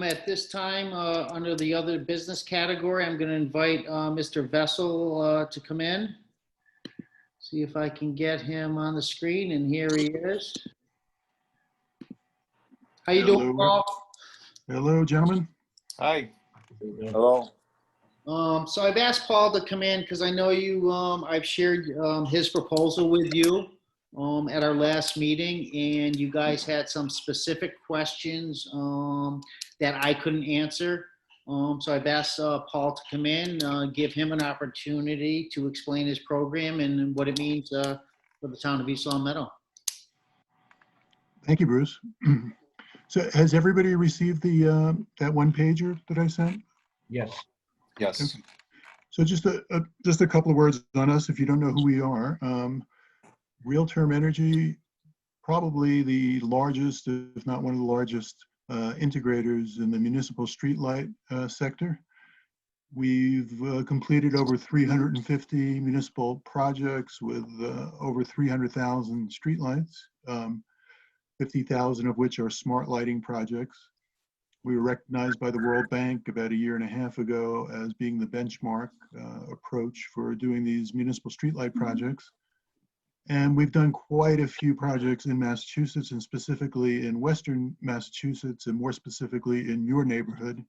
At this time, under the other business category, I'm going to invite Mr. Vessel to come in. See if I can get him on the screen, and here he is. How you doing, Paul? Hello, gentlemen. Hi. Hello. So I've asked Paul to come in because I know you, I've shared his proposal with you at our last meeting, and you guys had some specific questions that I couldn't answer. So I've asked Paul to come in, give him an opportunity to explain his program and what it means for the town of East Long Meadow. Thank you, Bruce. So has everybody received the that one pager that I sent? Yes. Yes. Okay. So just a couple of words on us if you don't know who we are. Real Term Energy, probably the largest, if not one of the largest integrators in the municipal streetlight sector. We've completed over 350 municipal projects with over 300,000 streetlights, 50,000 of which are smart lighting projects. We were recognized by the World Bank about a year and a half ago as being the benchmark approach for doing these municipal streetlight projects. And we've done quite a few projects in Massachusetts, and specifically in Western Massachusetts, and more specifically in your neighborhood,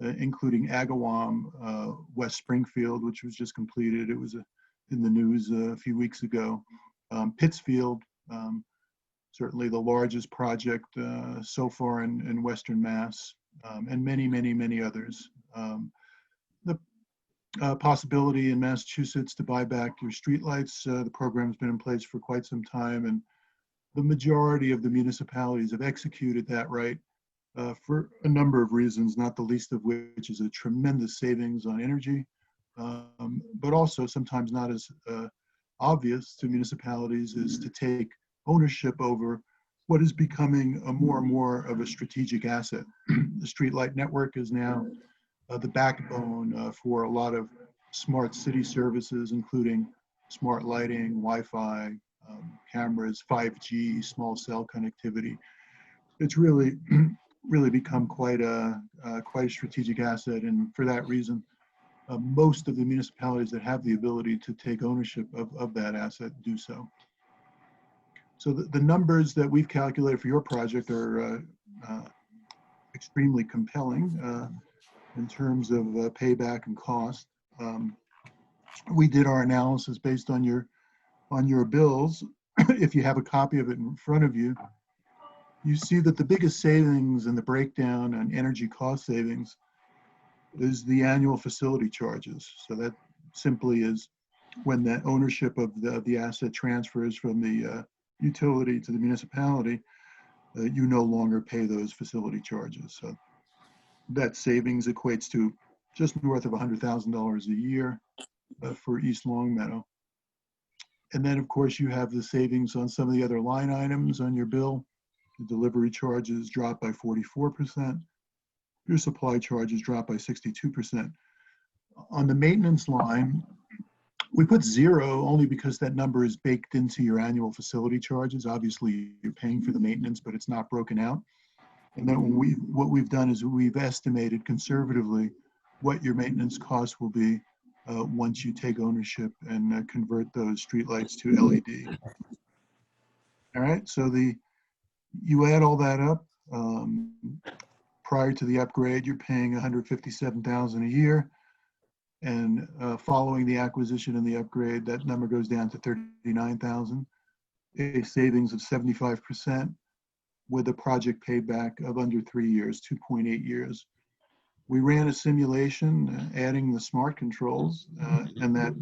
including Agawam, West Springfield, which was just completed. It was in the news a few weeks ago. Pittsfield, certainly the largest project so far in Western Mass, and many, many, many others. The possibility in Massachusetts to buy back your streetlights, the program's been in place for quite some time, and the majority of the municipalities have executed that right for a number of reasons, not the least of which is a tremendous savings on energy, but also sometimes not as obvious to municipalities is to take ownership over what is becoming a more and more of a strategic asset. The streetlight network is now the backbone for a lot of smart city services, including smart lighting, Wi-Fi, cameras, 5G, small cell connectivity. It's really, really become quite a strategic asset, and for that reason, most of the municipalities that have the ability to take ownership of that asset do so. So the numbers that we've calculated for your project are extremely compelling in terms of payback and cost. We did our analysis based on your bills. If you have a copy of it in front of you, you see that the biggest savings in the breakdown on energy cost savings is the annual facility charges. So that simply is when that ownership of the asset transfers from the utility to the municipality, you no longer pay those facility charges. So that savings equates to just north of $100,000 a year for East Long Meadow. And then, of course, you have the savings on some of the other line items on your bill. The delivery charges drop by 44%. Your supply charges drop by 62%. On the maintenance line, we put 0 only because that number is baked into your annual facility charges. Obviously, you're paying for the maintenance, but it's not broken out. And then what we've done is we've estimated conservatively what your maintenance costs will be once you take ownership and convert those streetlights to LED. All right, so you add all that up. Prior to the upgrade, you're paying $157,000 a year. And following the acquisition and the upgrade, that number goes down to $39,000, a savings of 75% with a project payback of under 3 years, 2.8 years. We ran a simulation adding the smart controls, and that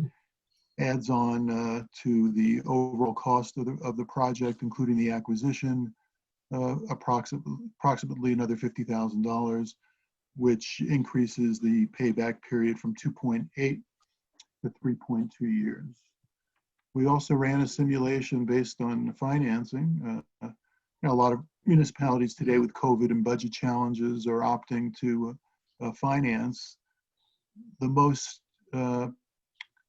adds on to the overall cost of the project, including the acquisition, approximately another $50,000, which increases the payback period from 2.8 to 3.2 years. We also ran a simulation based on financing. A lot of municipalities today with COVID and budget challenges are opting to finance. The most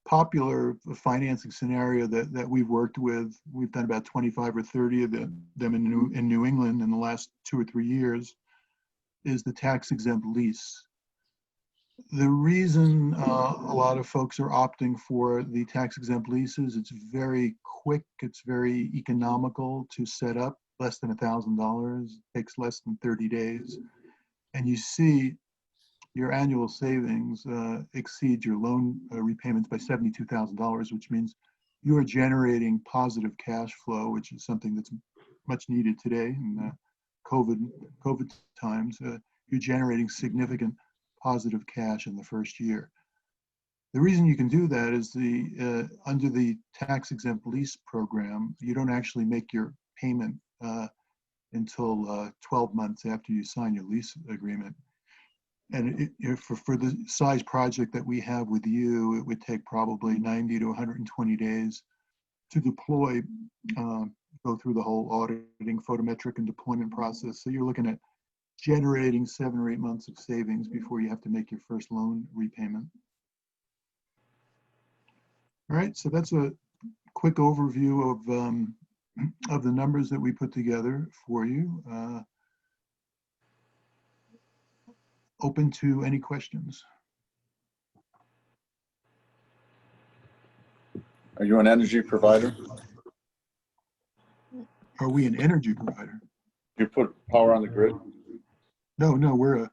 popular financing scenario that we've worked with, we've done about 25 or 30 of them in New England in the last 2 or 3 years, is the tax-exempt lease. The reason a lot of folks are opting for the tax-exempt leases, it's very quick, it's very economical to set up, less than $1,000, takes less than 30 days. And you see your annual savings exceed your loan repayments by $72,000, which means you are generating positive cash flow, which is something that's much needed today in COVID times. You're generating significant positive cash in the first year. The reason you can do that is under the tax-exempt lease program, you don't actually make your payment until 12 months after you sign your lease agreement. And for the size project that we have with you, it would take probably 90 to 120 days to deploy, go through the whole auditing, photometric, and deployment process. So you're looking at generating 7 or 8 months of savings before you have to make your first loan repayment. All right, so that's a quick overview of the numbers that we put together for you. Open to any questions. Are you an energy provider? Are we an energy provider? You put power on the grid? No, we're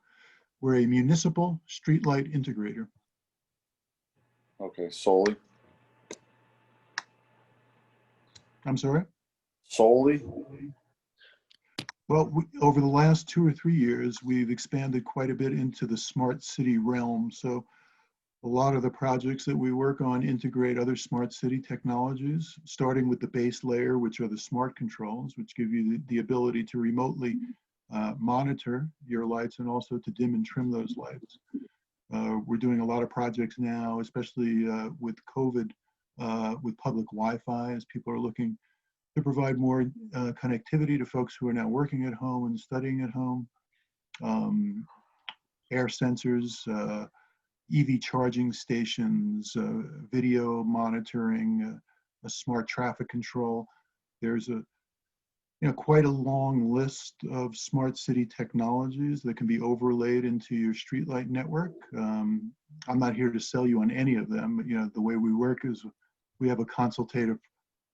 a municipal streetlight integrator. Okay, solely? I'm sorry? Solely? Well, over the last 2 or 3 years, we've expanded quite a bit into the smart city realm. So a lot of the projects that we work on integrate other smart city technologies, starting with the base layer, which are the smart controls, which give you the ability to remotely monitor your lights and also to dim and trim those lights. We're doing a lot of projects now, especially with COVID, with public Wi-Fi, as people are looking to provide more connectivity to folks who are now working at home and studying at home. Air sensors, EV charging stations, video monitoring, a smart traffic control. There's quite a long list of smart city technologies that can be overlaid into your streetlight network. I'm not here to sell you on any of them, but the way we work is we have a consultative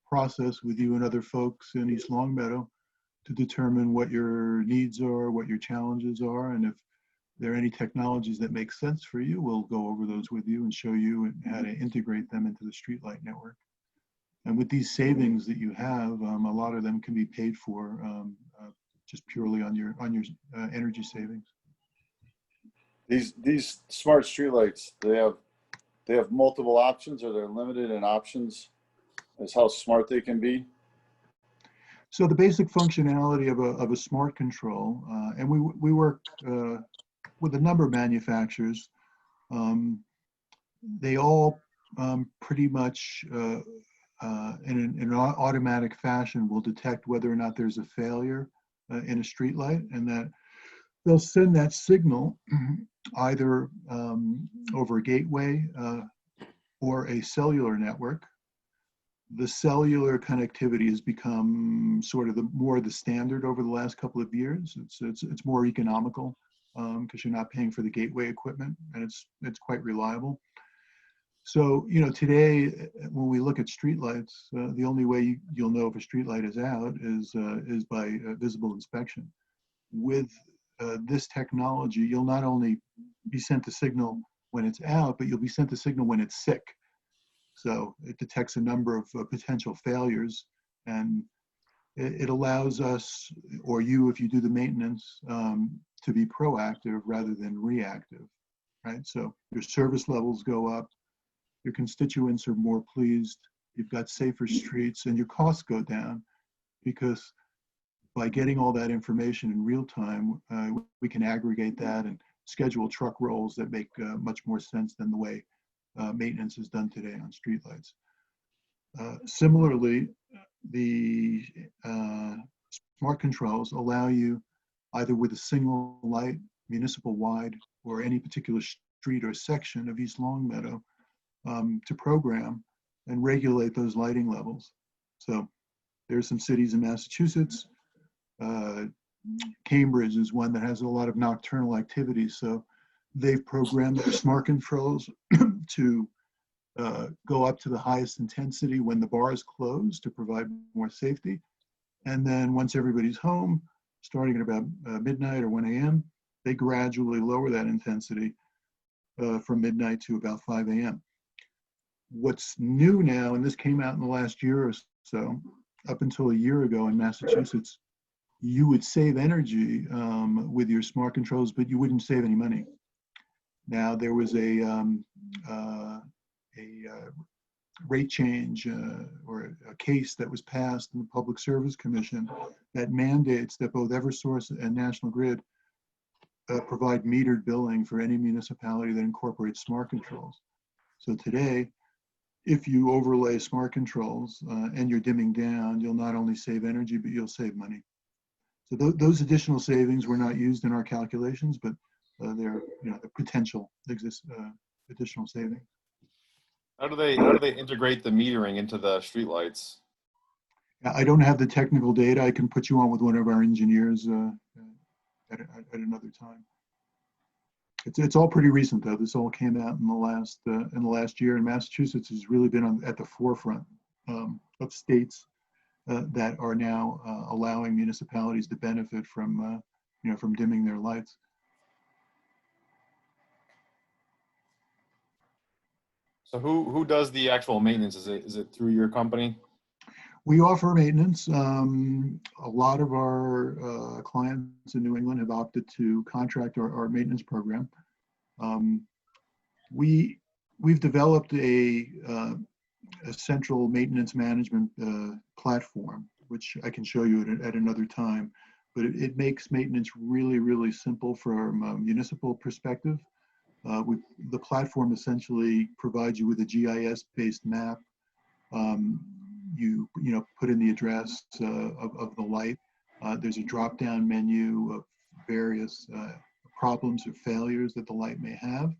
process with you and other folks in East Longmeadow to determine what your needs are, what your challenges are, and if there are any technologies that make sense for you, we'll go over those with you and show you how to integrate them into the streetlight network. And with these savings that you have, a lot of them can be paid for just purely on your energy savings. These smart streetlights, they have multiple options, or they're limited in options as how smart they can be? So the basic functionality of a smart control, and we work with a number of manufacturers. They all pretty much in an automatic fashion will detect whether or not there's a failure in a streetlight, and that they'll send that signal either over a gateway or a cellular network. The cellular connectivity has become sort of more the standard over the last couple of years. It's more economical because you're not paying for the gateway equipment, and it's quite reliable. So, you know, today when we look at streetlights, the only way you'll know if a streetlight is out is by visible inspection. With this technology, you'll not only be sent a signal when it's out, but you'll be sent a signal when it's sick. So it detects a number of potential failures, and it allows us, or you, if you do the maintenance, to be proactive rather than reactive, right? So your service levels go up, your constituents are more pleased, you've got safer streets, and your costs go down, because by getting all that information in real time, we can aggregate that and schedule truck rolls that make much more sense than the way maintenance is done today on streetlights. Similarly, the smart controls allow you, either with a single light, municipal wide, or any particular street or section of East Longmeadow, to program and regulate those lighting levels. So there's some cities in Massachusetts. Cambridge is one that has a lot of nocturnal activity. So they've programmed their smart controls to go up to the highest intensity when the bar is closed to provide more safety. And then once everybody's home, starting at about midnight or 1 a.m., they gradually lower that intensity from midnight to about 5 a.m. What's new now, and this came out in the last year or so, up until a year ago in Massachusetts, you would save energy with your smart controls, but you wouldn't save any money. Now, there was a rate change or a case that was passed in the Public Service Commission that mandates that both Eversource and National Grid provide metered billing for any municipality that incorporates smart controls. So today, if you overlay smart controls and you're dimming down, you'll not only save energy, but you'll save money. So those additional savings were not used in our calculations, but they're, you know, the potential exists, additional savings. How do they integrate the metering into the streetlights? I don't have the technical data. I can put you on with one of our engineers at another time. It's all pretty recent, though. This all came out in the last year, and Massachusetts has really been at the forefront of states that are now allowing municipalities to benefit from from dimming their lights. So who does the actual maintenance? Is it through your company? We offer maintenance. A lot of our clients in New England have opted to contract our maintenance program. We've developed a central maintenance management platform, which I can show you at another time. But it makes maintenance really, really simple from a municipal perspective. The platform essentially provides you with a GIS-based map. You put in the address of the light. There's a drop-down menu of various problems or failures that the light may have.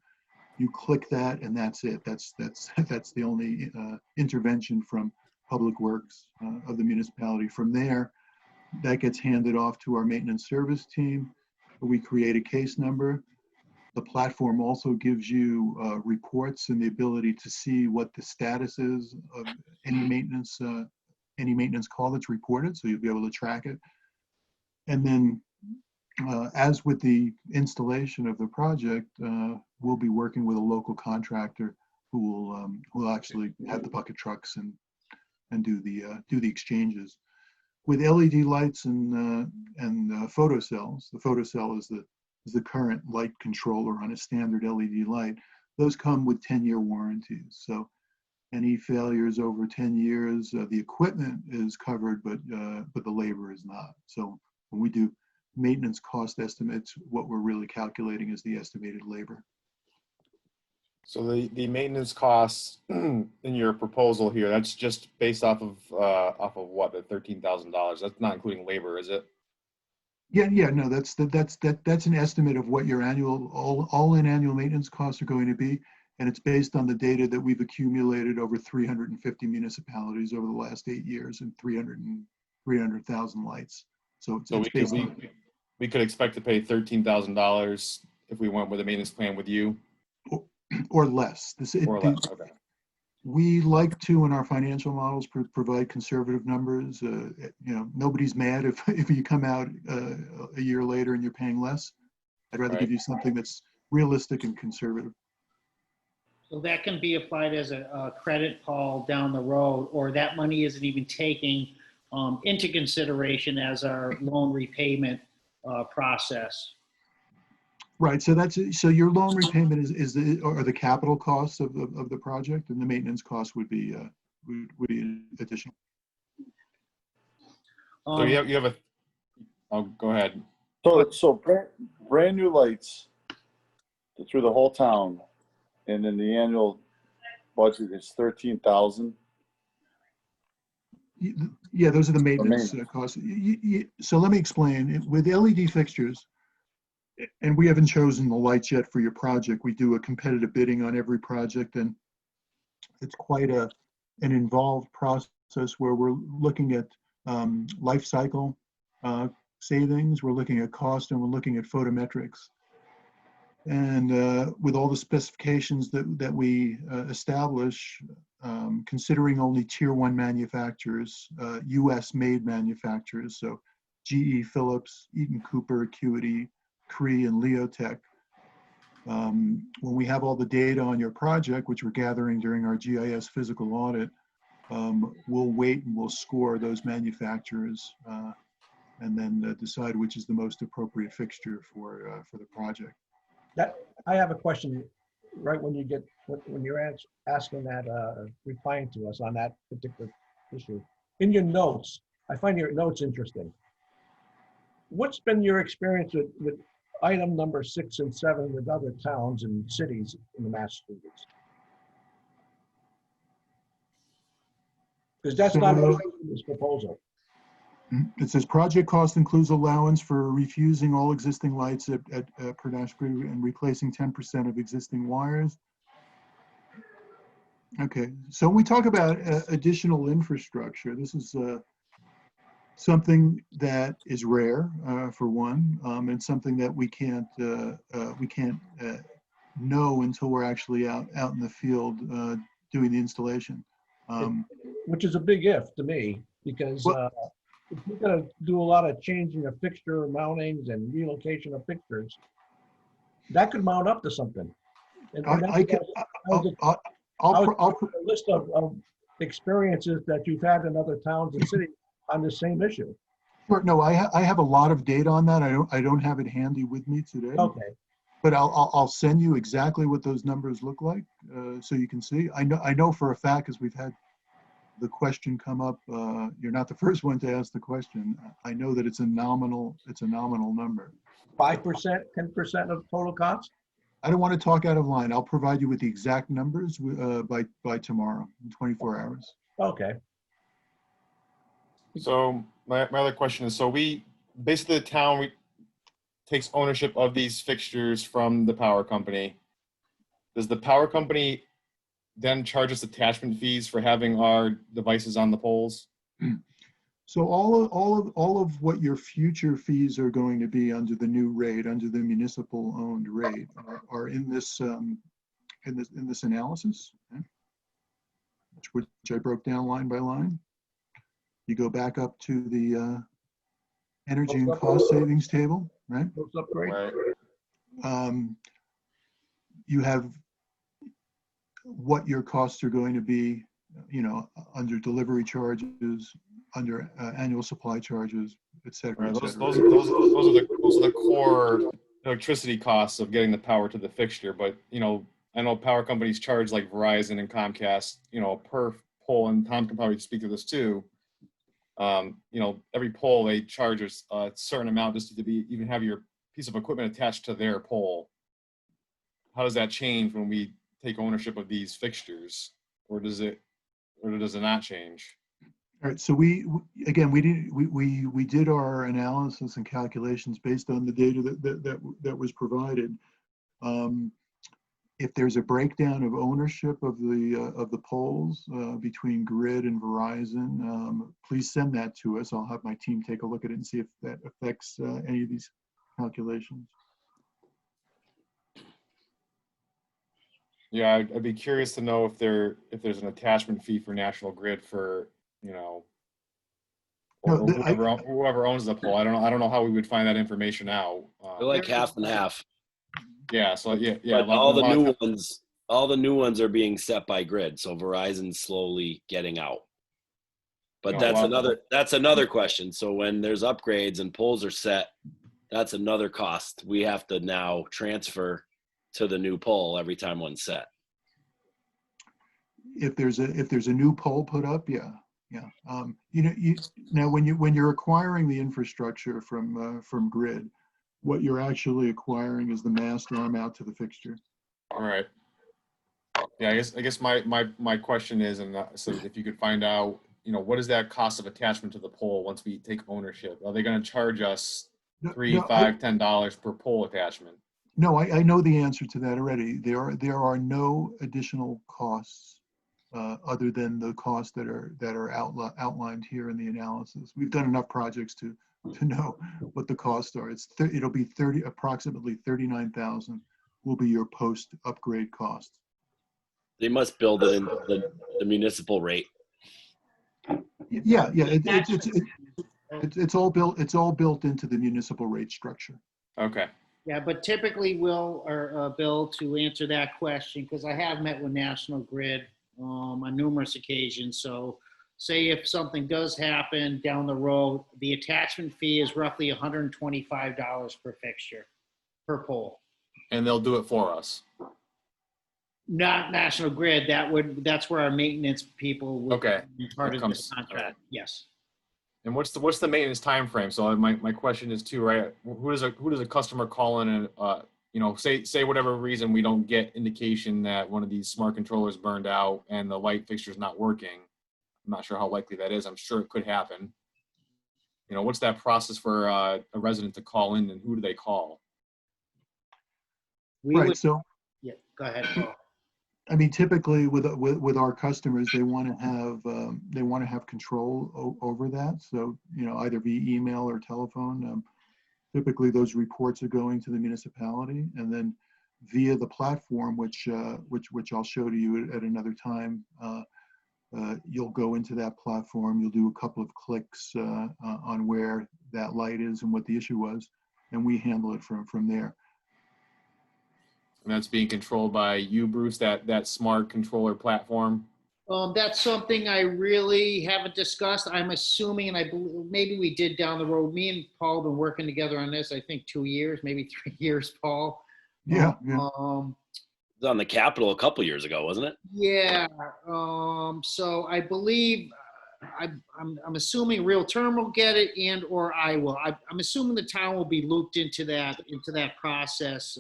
You click that, and that's it. That's the only intervention from Public Works of the municipality. From there, that gets handed off to our maintenance service team. We create a case number. The platform also gives you reports and the ability to see what the status is of any maintenance call that's reported, so you'll be able to track it. And then, as with the installation of the project, we'll be working with a local contractor who will actually have the bucket trucks and do the exchanges. With LED lights and photocells, the photocell is the current light controller on a standard LED light. Those come with 10-year warranties. So any failures over 10 years, the equipment is covered, but the labor is not. So when we do maintenance cost estimates, what we're really calculating is the estimated labor. So the maintenance costs in your proposal here, that's just based off of what, the $13,000? That's not including labor, is it? Yeah, no, that's an estimate of what your all-in annual maintenance costs are going to be. And it's based on the data that we've accumulated over 350 municipalities over the last 8 years and 300,000 lights. So So it's based on, we could expect to pay $13,000 if we went with a maintenance plan with you, or less. or less. Okay. We like to, in our financial models, provide conservative numbers. Nobody's mad if you come out a year later and you're paying less. I'd rather Right. give you something that's realistic and conservative. So that can be applied as a credit, Paul, down the road, or that money isn't even taking into consideration as our loan repayment process. Right. So your loan repayment are the capital costs of the project, and the maintenance costs would be additional. So you have a. Oh, go ahead. So brand new lights through the whole town, and then the annual budget is 13,000. Yeah, those are the maintenance costs. So let me explain. With LED fixtures, and we haven't chosen the lights yet for your project. We do a competitive bidding on every project, and it's quite an involved process where we're looking at life cycle savings, we're looking at cost, and we're looking at photometrics. And with all the specifications that we establish, considering only tier 1 manufacturers, US made manufacturers, so GE, Philips, Eaton Cooper, Acuity, Cree, and Leotech. When we have all the data on your project, which we're gathering during our GIS physical audit, we'll wait and we'll score those manufacturers and then decide which is the most appropriate fixture for the project. I have a question right when you're asking that, replying to us on that particular issue. In your notes, I find your notes interesting. What's been your experience with item number 6 and 7 with other towns and cities in the Massachusetts? Because that's not in this proposal. It says project cost includes allowance for refusing all existing lights at per grid and replacing 10% of existing wires. Okay, so when we talk about additional infrastructure, this is something that is rare, for one, and something that we can't know until we're actually out in the field doing the installation. Which is a big if to me, because if we're going to do a lot of changing of fixture mountings and relocation of fixtures, that could mount up to something. And I'll put a list of experiences that you've had in other towns and cities on the same issue. Sure. No, I have a lot of data on that. I don't have it handy with me today. Okay. But I'll send you exactly what those numbers look like, so you can see. I know for a fact, because we've had the question come up. You're not the first one to ask the question. I know that it's a nominal number. 5%, 10% of total cost? I don't want to talk out of line. I'll provide you with the exact numbers by tomorrow, in 24 hours. Okay. So my other question is, so basically the town takes ownership of these fixtures from the power company. Does the power company then charge us attachment fees for having our devices on the poles? So all of what your future fees are going to be under the new rate, under the municipal owned rate, are in this analysis, okay? which I broke down line by line. You go back up to the energy and cost savings table, right? Right. You have what your costs are going to be, under delivery charges, under annual supply charges, et cetera. Right. Et Those cetera. are the core electricity costs of getting the power to the fixture. But I know power companies charge like Verizon and Comcast, per pole, and Tom can probably speak to this too. Every pole they charge a certain amount just to even have your piece of equipment attached to their pole. How does that change when we take ownership of these fixtures, or does it not change? All right, so again, we did our analysis and calculations based on the data that was provided. If there's a breakdown of ownership of the poles between Grid and Verizon, please send that to us. I'll have my team take a look at it and see if that affects any of these calculations. Yeah, I'd be curious to know if there's an attachment fee for National Grid for, or No, whoever owns the pole. I don't know how we would find that information out. They're like half and half. Yeah, so yeah. But all the new ones are being set by Grid, so Verizon's slowly getting out. But that's another question. So when there's upgrades and poles are set, that's another cost we have to now transfer to the new pole every time one's set. If there's a new pole put up, yeah. Now when you're acquiring the infrastructure from Grid, what you're actually acquiring is the mast arm out to the fixture. All right. Yeah, I guess my question is, and so if you could find out, what is that cost of attachment to the pole once we take ownership? Are they going to charge us $3, $5, $10 per pole attachment? No, I know the answer to that already. There are no additional costs other than the costs that are outlined here in the analysis. We've done enough projects to know what the costs are. It'll be approximately $39,000 will be your post upgrade cost. They must build it into the municipal rate. Yeah. It's all built into the municipal rate structure. Okay. Yeah, but typically, Bill, to answer that question, because I have met with National Grid on numerous occasions. So say if something does happen down the road, the attachment fee is roughly $125 per fixture, per pole. And they'll do it for us. Not National Grid. That's where our maintenance people would be part of this contract. Right. Yes. And what's the maintenance time frame? So my question is too, right? Who does a customer call in and say whatever reason we don't get indication that one of these smart controllers burned out and the light fixture's not working. I'm not sure how likely that is. I'm sure it could happen. What's that process for a resident to call in, and who do they call? Yeah, go ahead, Paul. I mean, typically with our customers, they want to have control over that. So either via email or telephone. Typically, those reports are going to the municipality, and then via the platform, which I'll show to you at another time. You'll go into that platform. You'll do a couple of clicks on where that light is and what the issue was, and we handle it from there. And that's being controlled by you, Bruce, that smart controller platform? That's something I really haven't discussed. I'm assuming, and I believe maybe we did down the road. Me and Paul have been working together on this, I think 2 years, maybe 3 years, Paul. Yeah. It was on the Capitol a couple years ago, wasn't it? Yeah. So I believe, I'm assuming Real Term will get it, and or I will. I'm assuming the town will be looped into that process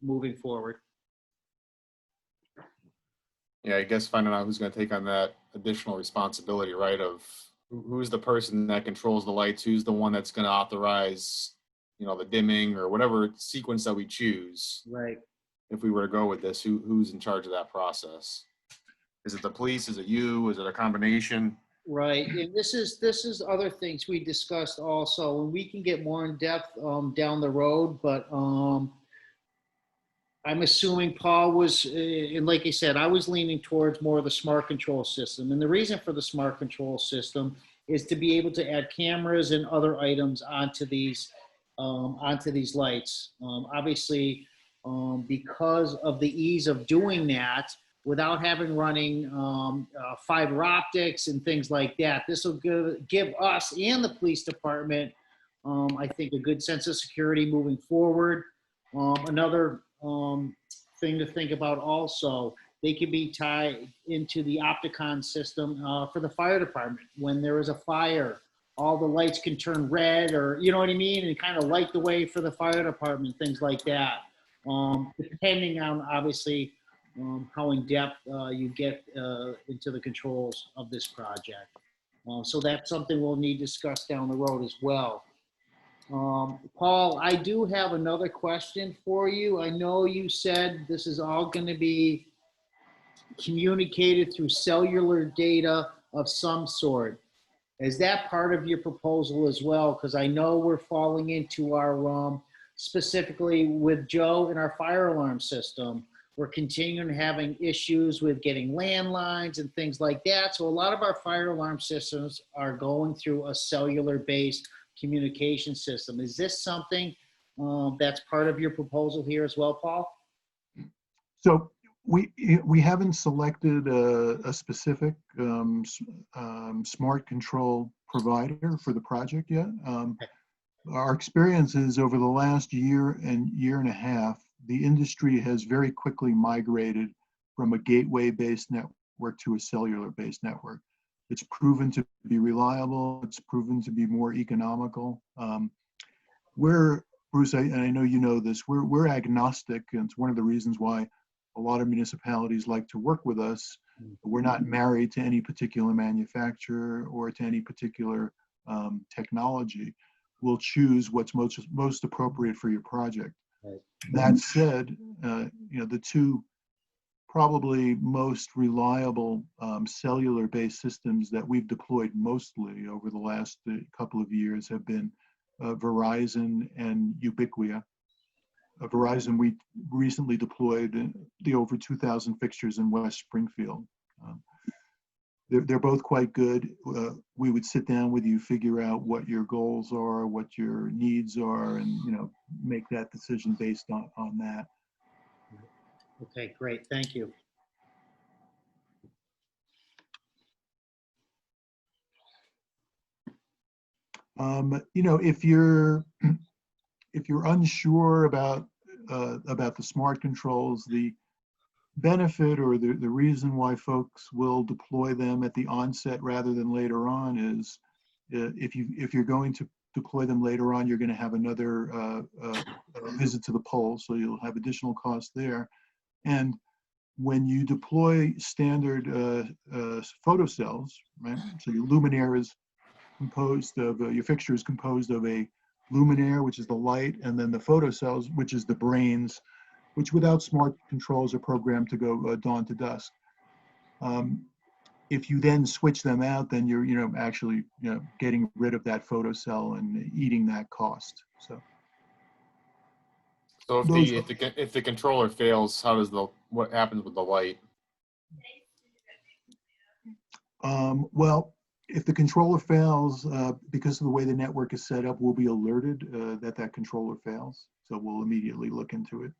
moving forward. Yeah, I guess finding out who's going to take on that additional responsibility, right? Of who's the person that controls the lights, who's the one that's going to authorize, the dimming or whatever sequence that we choose. Right. If we were to go with this, who's in charge of that process? Is it the police? Is it you? Is it a combination? Right, and this is other things we discussed also, and we can get more in depth down the road. But I'm assuming Paul was, and like I said, I was leaning towards more of the smart control system. And the reason for the smart control system is to be able to add cameras and other items onto these lights. Obviously, because of the ease of doing that, without having running fiber optics and things like that, this will give us and the police department, I think, a good sense of security moving forward. Another thing to think about also, they can be tied into the Opticon system for the fire department. When there is a fire, all the lights can turn red, or you know what I mean, and kind of light the way for the fire department, things like that. Depending on obviously how in depth you get into the controls of this project. So that's something we'll need to discuss down the road as well. Paul, I do have another question for you. I know you said this is all going to be communicated through cellular data of some sort. Is that part of your proposal as well? Because I know we're falling into our, specifically with Joe and our fire alarm system, we're continuing having issues with getting landlines and things like that. So a lot of our fire alarm systems are going through a cellular-based communication system. Is this something that's part of your proposal here as well, Paul? So we haven't selected a specific smart control provider for the project yet. Our experience is over the last year and a half, the industry has very quickly migrated from a gateway-based network to a cellular-based network. It's proven to be reliable. It's proven to be more economical. Bruce, and I know you know this, we're agnostic, and it's one of the reasons why a lot of municipalities like to work with us. We're not married to any particular manufacturer or to any particular technology. We'll choose what's most appropriate for your project. Right. That said, the two probably most reliable cellular-based systems that we've deployed mostly over the last couple of years have been Verizon and Ubiquia. Verizon, we recently deployed the over 2,000 fixtures in West Springfield. They're both quite good. We would sit down with you, figure out what your goals are, what your needs are, and make that decision based on that. Okay, great. Thank you. If you're unsure about the smart controls, the benefit or the reason why folks will deploy them at the onset rather than later on is if you're going to deploy them later on, you're going to have another visit to the pole, so you'll have additional costs there. And when you deploy standard photocells, right? So your luminaire is composed of your fixture is composed of a luminaire, which is the light, and then the photocells, which is the brains, which without smart controls are programmed to go dawn to dusk. If you then switch them out, then you're actually getting rid of that photocell and eating that cost. So if the controller fails, what happens with the light? Well, if the controller fails, because of the way the network is set up, we'll be alerted that controller fails. So we'll immediately look into it.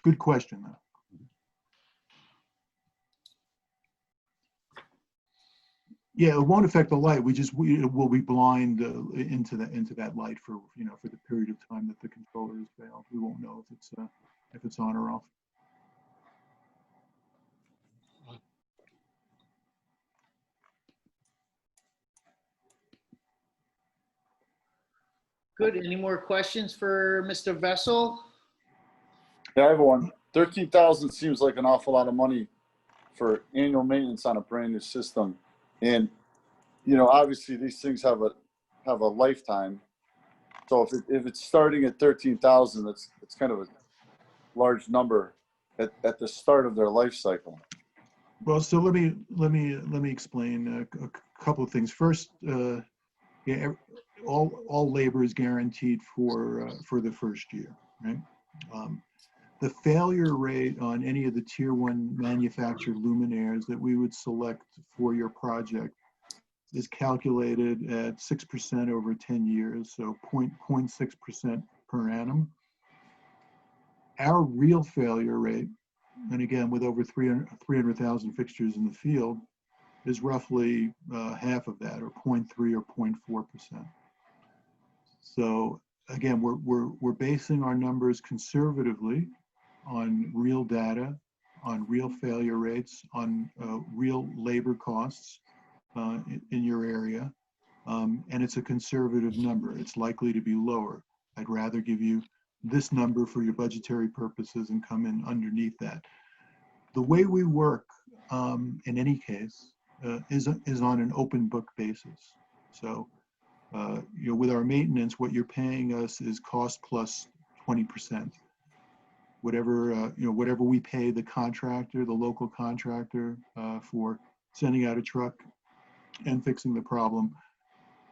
Good question, though. Yeah, it won't affect the light. We'll be blind into that light for the period of time that the controller has failed. We won't know if it's on or off. Good. Any more questions for Mr. Vessel? Yeah, everyone, 13,000 seems like an awful lot of money for annual maintenance on a brand new system. And, obviously these things have a lifetime. So if it's starting at 13,000, it's kind of a large number at the start of their life cycle. Well, so let me explain a couple of things. First, all labor is guaranteed for the first year, right? The failure rate on any of the tier 1 manufactured luminaires that we would select for your project is calculated at 6% over 10 years, so 0.6% per annum. Our real failure rate, and again, with over 300,000 fixtures in the field, is roughly half of that, or 0.3 or 0.4%. So again, we're basing our numbers conservatively on real data, on real failure rates, on real labor costs in your area, and it's a conservative number. It's likely to be lower. I'd rather give you this number for your budgetary purposes and come in underneath that. The way we work in any case is on an open book basis. So with our maintenance, what you're paying us is cost plus 20%. Whatever we pay the contractor, the local contractor, for sending out a truck and fixing the problem,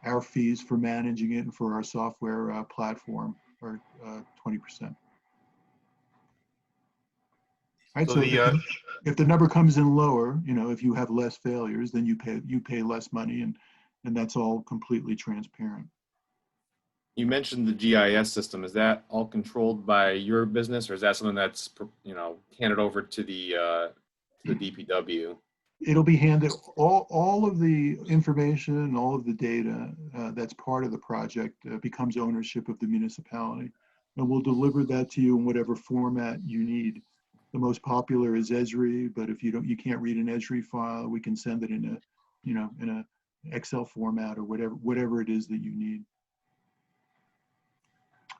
our fees for managing it and for our software platform are 20%. Right. So So the if the number comes in lower, if you have less failures, then you pay less money, and that's all completely transparent. you mentioned the GIS system. Is that all controlled by your business, or is that something that's handed over to the DPW? It'll be handed, all of the information and all of the data that's part of the project becomes ownership of the municipality, and we'll deliver that to you in whatever format you need. The most popular is Esri, but if you can't read an Esri file, we can send it in a Excel format or whatever it is that you need.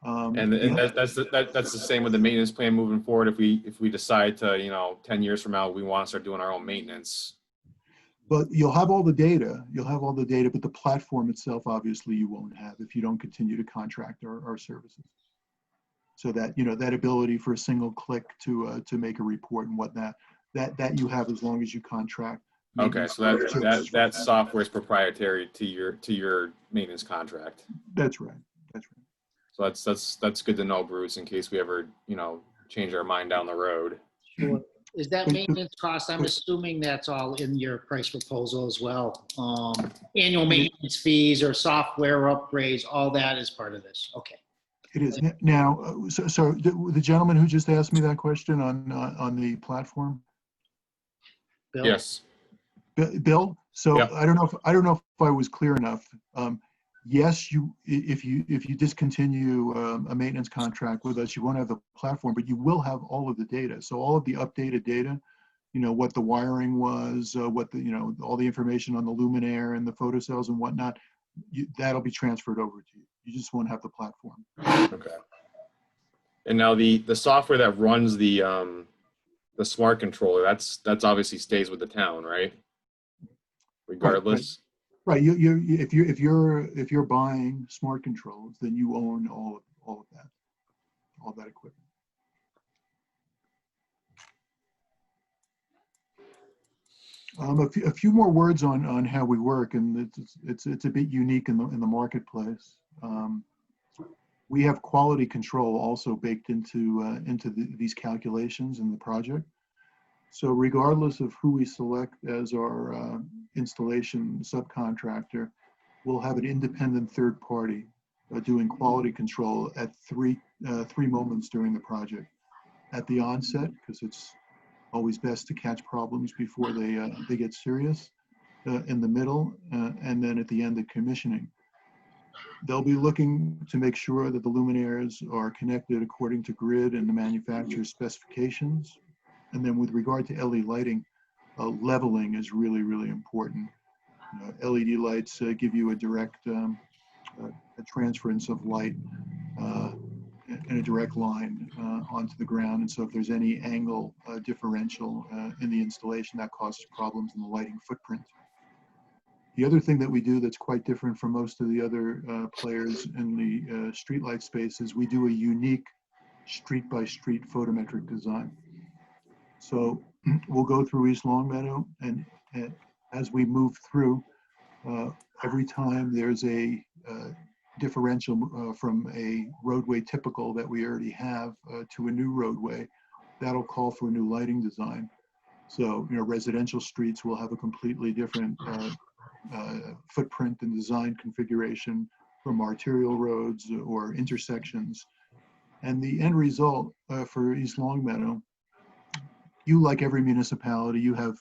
And that's the same with the maintenance plan moving forward. If we decide to 10 years from now we want to start doing our own maintenance. But you'll have all the data. But the platform itself, obviously, you won't have if you don't continue to contract our services. So that that ability for a single click to make a report and whatnot, that you have as long as you contract. Okay, so that software is proprietary to your maintenance contract. That's right. So that's good to know, Bruce, in case we ever change our mind down the road. Sure. Is that maintenance cost? I'm assuming that's all in your price proposal as well. Annual maintenance fees or software upgrades, all that is part of this. Okay. It is now. So the gentleman who just asked me that question on the platform. Bill? Yes. Bill. So yeah. I don't know if I was clear enough. Yes, if you discontinue a maintenance contract with us, you won't have the platform, but you will have all of the data. So all of the updated data, what the wiring was, what the all the information on the luminaire and the photocells and whatnot, that'll be transferred over to you. You just won't have the platform. Okay. And now the software that runs the smart controller, that's obviously stays with the town, right? Regardless. Right. If you're buying smart controls, then you own all of that equipment. A few more words on how we work, and it's a bit unique in the marketplace. We have quality control also baked into these calculations in the project. So regardless of who we select as our installation subcontractor, we'll have an independent third party doing quality control at three moments during the project. At the onset, because it's always best to catch problems before they get serious, in the middle, and then at the end of commissioning. They'll be looking to make sure that the luminaires are connected according to grid and the manufacturer's specifications. And then with regard to LED lighting, leveling is really, really important. LED lights give you a direct a transference of light in a direct line onto the ground. And so if there's any angle differential in the installation, that causes problems in the lighting footprint. The other thing that we do that's quite different from most of the other players in the streetlight space is we do a unique street-by-street photometric design. So we'll go through East Longmeadow, and as we move through, every time there's a differential from a roadway typical that we already have to a new roadway, that'll call for a new lighting design. So, residential streets will have a completely different footprint and design configuration from arterial roads or intersections. And the end result for East Longmeadow, you, like every municipality, you have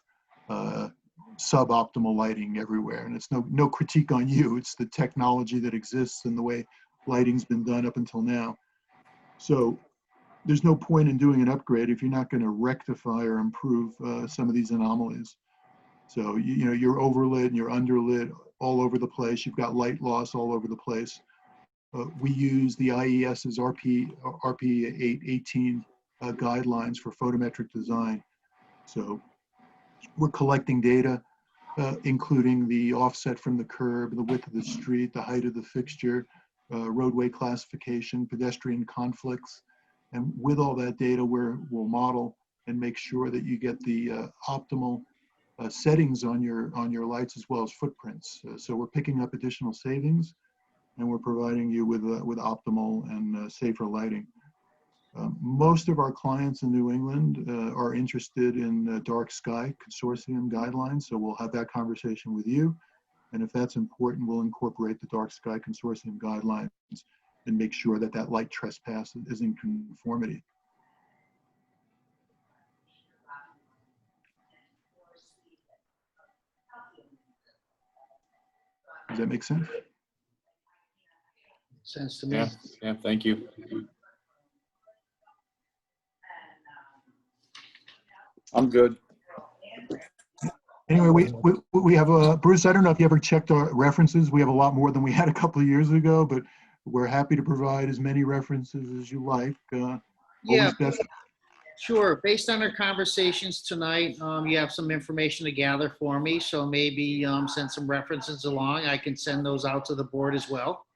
suboptimal lighting everywhere, and it's no critique on you. It's the technology that exists and the way lighting's been done up until now. So there's no point in doing an upgrade if you're not going to rectify or improve some of these anomalies. So you're overlit and you're underlit all over the place. You've got light loss all over the place. we use the IES's RP 818 guidelines for photometric design. So we're collecting data, including the offset from the curb, the width of the street, the height of the fixture, roadway classification, pedestrian conflicts. And with all that data, we'll model and make sure that you get the optimal settings on your lights as well as footprints. So we're picking up additional savings, and we're providing you with optimal and safer lighting. Most of our clients in New England are interested in dark sky consortium guidelines, so we'll have that conversation with you. And if that's important, we'll incorporate the dark sky consortium guidelines and make sure that that light trespass is in conformity. Does that make sense? Sense to me. Yeah, yeah, thank you. I'm good. Anyway, we have, Bruce, I don't know if you ever checked our references. We have a lot more than we had a couple of years ago, but we're happy to provide as many references as you like. Yeah, Always best. sure. Based on our conversations tonight, you have some information to gather for me. So maybe send some references along. I can send those out to the board as well.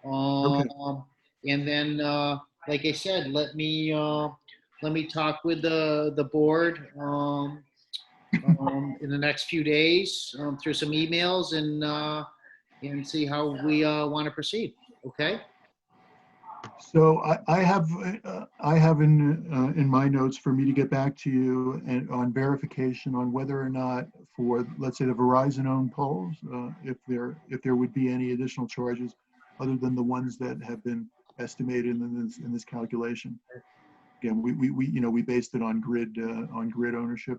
And then, like I said, let me talk with the board in the next few days through some emails and see how we want to proceed. Okay. So I have in my notes for me to get back to you and on verification on whether or not for, let's say, the Verizon-owned poles, if there would be any additional charges other than the ones that have been estimated in this calculation. Again, we based it on grid ownership.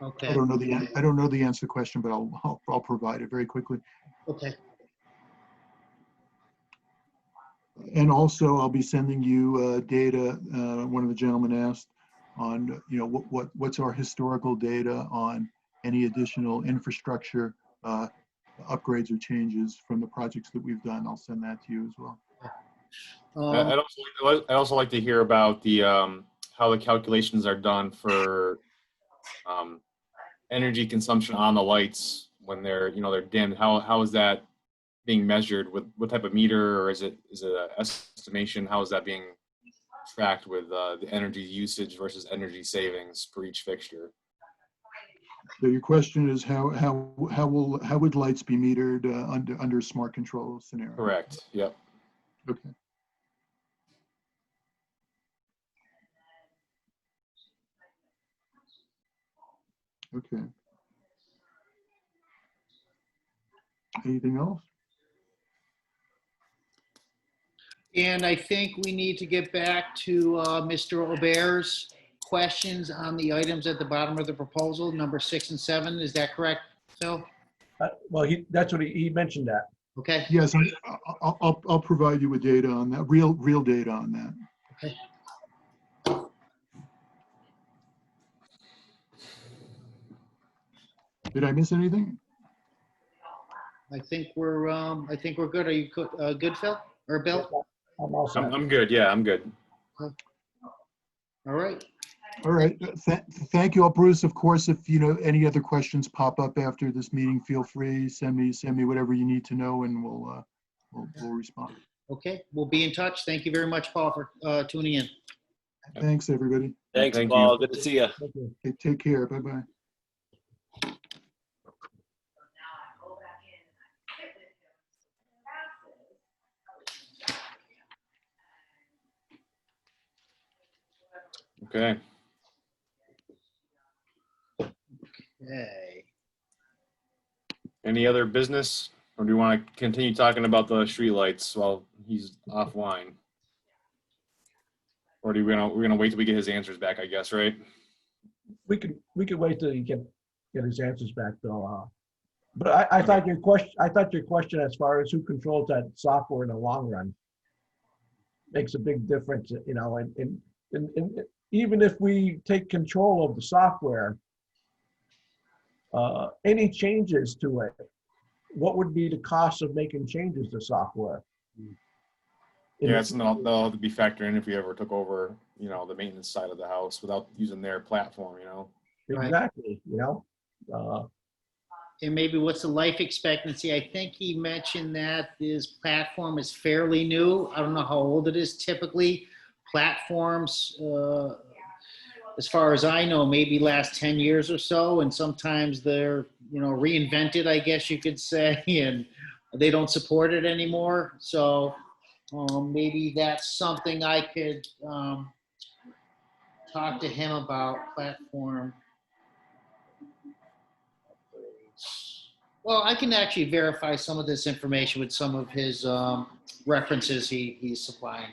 Okay. I don't know the answer to the question, but I'll provide it very quickly. Okay. And also, I'll be sending you data. One of the gentlemen asked on, what's our historical data on any additional infrastructure upgrades or changes from the projects that we've done. I'll send that to you as well. I'd also like to hear about the how the calculations are done for energy consumption on the lights when they're dimmed. How is that being measured? With what type of meter, or is it an estimation? How is that being tracked with the energy usage versus energy savings for each fixture? So your question is how would lights be metered under a smart control scenario? Correct. Yep. Okay. Okay. Anything else? And I think we need to get back to Mr. Aubert's questions on the items at the bottom of the proposal, number 6 and 7. Is that correct, Phil? Well, that's what he mentioned that. Okay. Yes, I'll provide you with data on that, real data on that. Okay. Did I miss anything? I think we're good. Are you good, Phil or Bill? I'm all set. I'm good. Yeah, I'm good. All right. All right. Thank you all, Bruce. Of course, if any other questions pop up after this meeting, feel free, send me whatever you need to know, and we'll respond. Okay. We'll be in touch. Thank you very much, Paul, for tuning in. Thanks, everybody. Thanks, Thank Paul. you. Good to see you. Thank you. Take care. Bye-bye. Okay. Okay. Any other business, or do you want to continue talking about the streetlights while he's offline? Or we're gonna wait till we get his answers back, I guess, right? We could wait till he get his answers back, though. But I thought your question as far as who controls that software in the long run makes a big difference, and even if we take control of the software, any changes to it, what would be the cost of making changes to software? Yeah, it's they'll have to be factored in if we ever took over, you know, the maintenance side of the house without using their platform, you know. Right. Exactly, you know? And maybe what's the life expectancy? I think he mentioned that his platform is fairly new. I don't know how old it is typically. Platforms, as far as I know, maybe last 10 years or so. And sometimes they're, you know, reinvented, I guess you could say, and they don't support it anymore. So maybe that's something I could talk to him about, platform. Well, I can actually verify some of this information with some of his references he's supplying.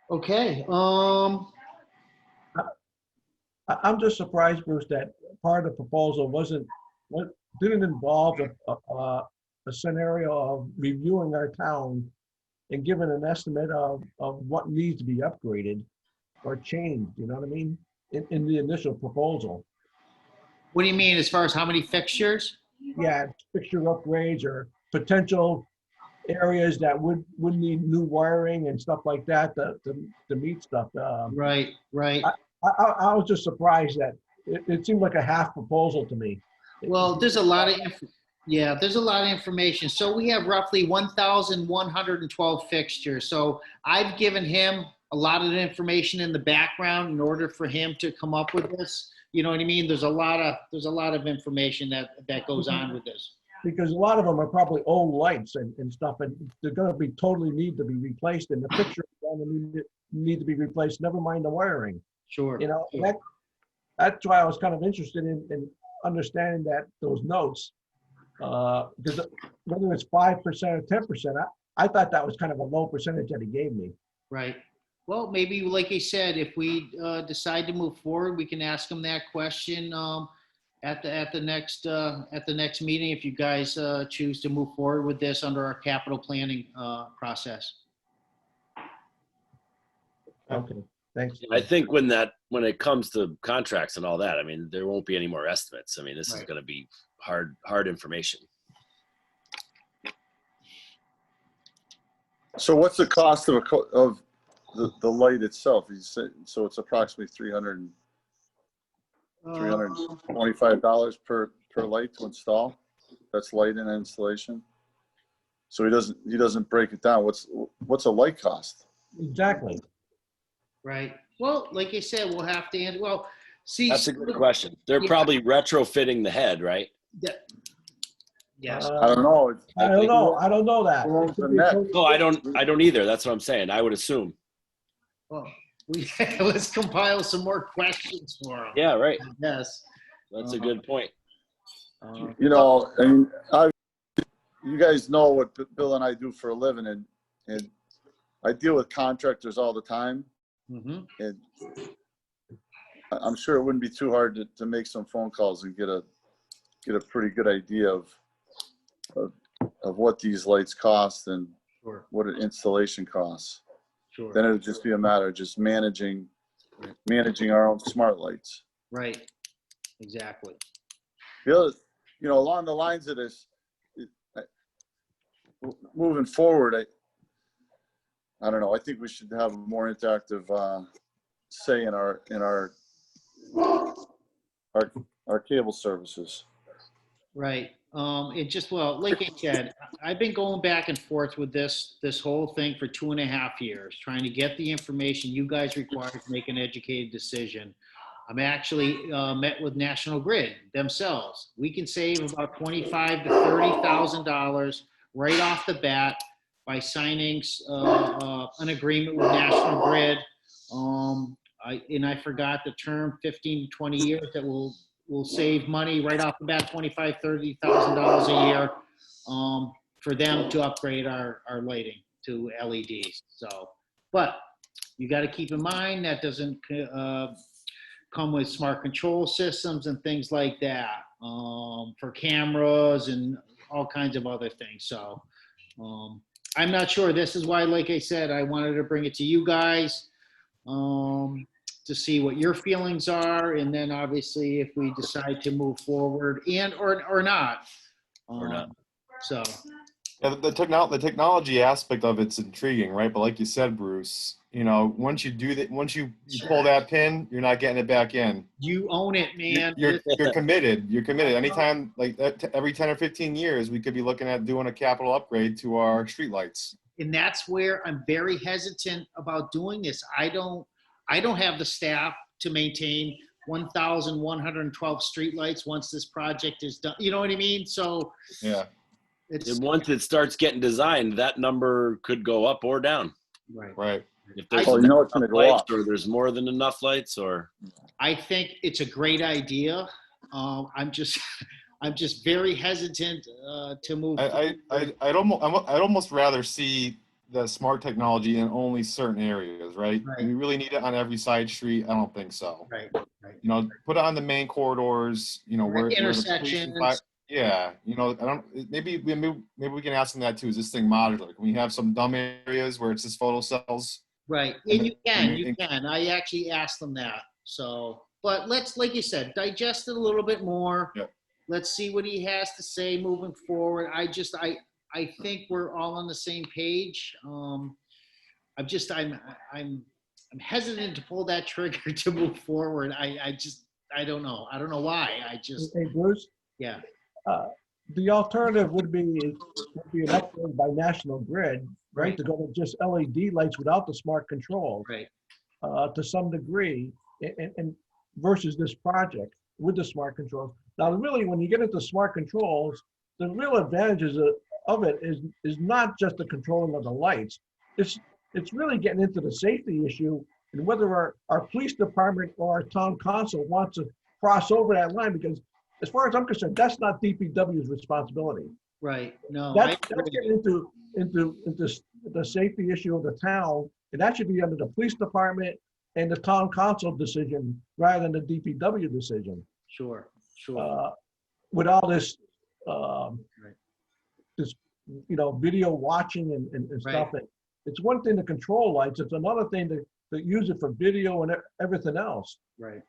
Okay. I'm just surprised, Bruce, that part of the proposal didn't involve a scenario of reviewing our town and giving an estimate of what needs to be upgraded or changed, you know what I mean? In the initial proposal. What do you mean as far as how many fixtures? Yeah, fixture upgrades or potential areas that would need new wiring and stuff like that to meet stuff. Right. I was just surprised that it seemed like a half proposal to me. Well, there's a lot of there's a lot of information. So we have roughly 1,112 fixtures. So I've given him a lot of the information in the background in order for him to come up with this. You know what I mean? There's a lot of information that goes on with this. Because a lot of them are probably old lights and stuff, and they're going to be totally need to be replaced, and the pictures are going to need to be replaced. Never mind the wiring. Sure. You know, Sure. that's why I was kind of interested in understanding those notes. Because whether it's 5% or 10%, I thought that was kind of a low percentage that he gave me. Right. Well, maybe like I said, if we decide to move forward, we can ask him that question at the next meeting. If you guys choose to move forward with this under our capital planning process. Okay, thanks. I think when it comes to contracts and all that, I mean, there won't be any more estimates. I mean, this is Right. going to be hard information. So what's the cost of the light itself? You said, so it's approximately $325 per light to install. That's light and installation. So he doesn't break it down. What's a light cost? Exactly. Right. Well, like I said, we'll have to end. Well, see. That's a good question. They're probably retrofitting the head, right? Yes. I don't know. I don't know that. Who owns It the could be net? totally- No, I don't either. That's what I'm saying. I would assume. Well, let's compile some more questions for him. Yeah, right. Yes. That's a good point. You know, I mean, you guys know what Bill and I do for a living, and I deal with contractors all the time, Mm-hmm. and I'm sure it wouldn't be too hard to make some phone calls and get a pretty good idea of what these lights cost and Sure. what an installation costs. Sure. Then it would just be a matter of just managing our own smart lights. Right. Exactly. The other, you know, along the lines of this, moving forward, I don't know. I think we should have a more interactive say in our cable services. Right. It just, well, like I said, I've been going back and forth with this whole thing for 2.5 years, trying to get the information you guys require to make an educated decision. I'm actually met with National Grid themselves. We can save about $25,000 to $30,000 right off the bat by signing an agreement with National Grid. I forgot the term, 15 to 20 years that will save money right off the bat, $25,000, $30,000 a year for them to upgrade our lighting to LEDs. So, but you got to keep in mind that doesn't come with smart control systems and things like that for cameras and all kinds of other things. So I'm not sure. This is why, like I said, I wanted to bring it to you guys. to see what your feelings are, and then obviously if we decide to move forward and or not. Or not. So, Yeah, the technology aspect of it's intriguing, right? But like you said, Bruce, you know, once you do that, once you pull that pin, you're not getting it back in. you own it, man. You're committed. You're committed. Anytime, like every 10 or 15 years, we could be looking at doing a capital upgrade to our streetlights. And that's where I'm very hesitant about doing this. I don't have the staff to maintain 1,112 streetlights once this project is done. You know what I mean? So Yeah. it's And once it starts getting designed, that number could go up or down. right. Right. If there's Oh, you know it's gonna enough go lights up. or there's more than enough lights, or I think it's a great idea. I'm just very hesitant to move. I'd almost rather see the smart technology in only certain areas, right? Right. Do we really need it on every side street? I don't think so. Right. Right. You know, put it on the main corridors, you know, where the police and Intersections. fire- yeah, you know, I don't, maybe we can ask them that too. Is this thing modular? Can we have some dumb areas where it's just photo cells? Right, and you can. I actually asked them that. So, but let's, like you said, digest it a little bit more. Yep. Let's see what he has to say moving forward. I think we're all on the same page. I'm hesitant to pull that trigger to move forward. I don't know. I don't know why. Hey, Bruce, Yeah. the alternative would be an upgrade by National Grid, right? To go to just LED lights without the smart control. Right. To some degree, and versus this project with the smart controls. Now, really, when you get into smart controls, the real advantages of it is not just the controlling of the lights. It's really getting into the safety issue and whether our police department or our town council wants to cross over that line, because as far as I'm concerned, that's not DPW's responsibility. Right. No. That's getting into the safety issue of the town, and that should be under the police department and the town council decision rather than the DPW decision. Sure. With all this, Right. this, video watching and stuff. Right. It's one thing to control lights. It's another thing to use it for video and everything else. Right.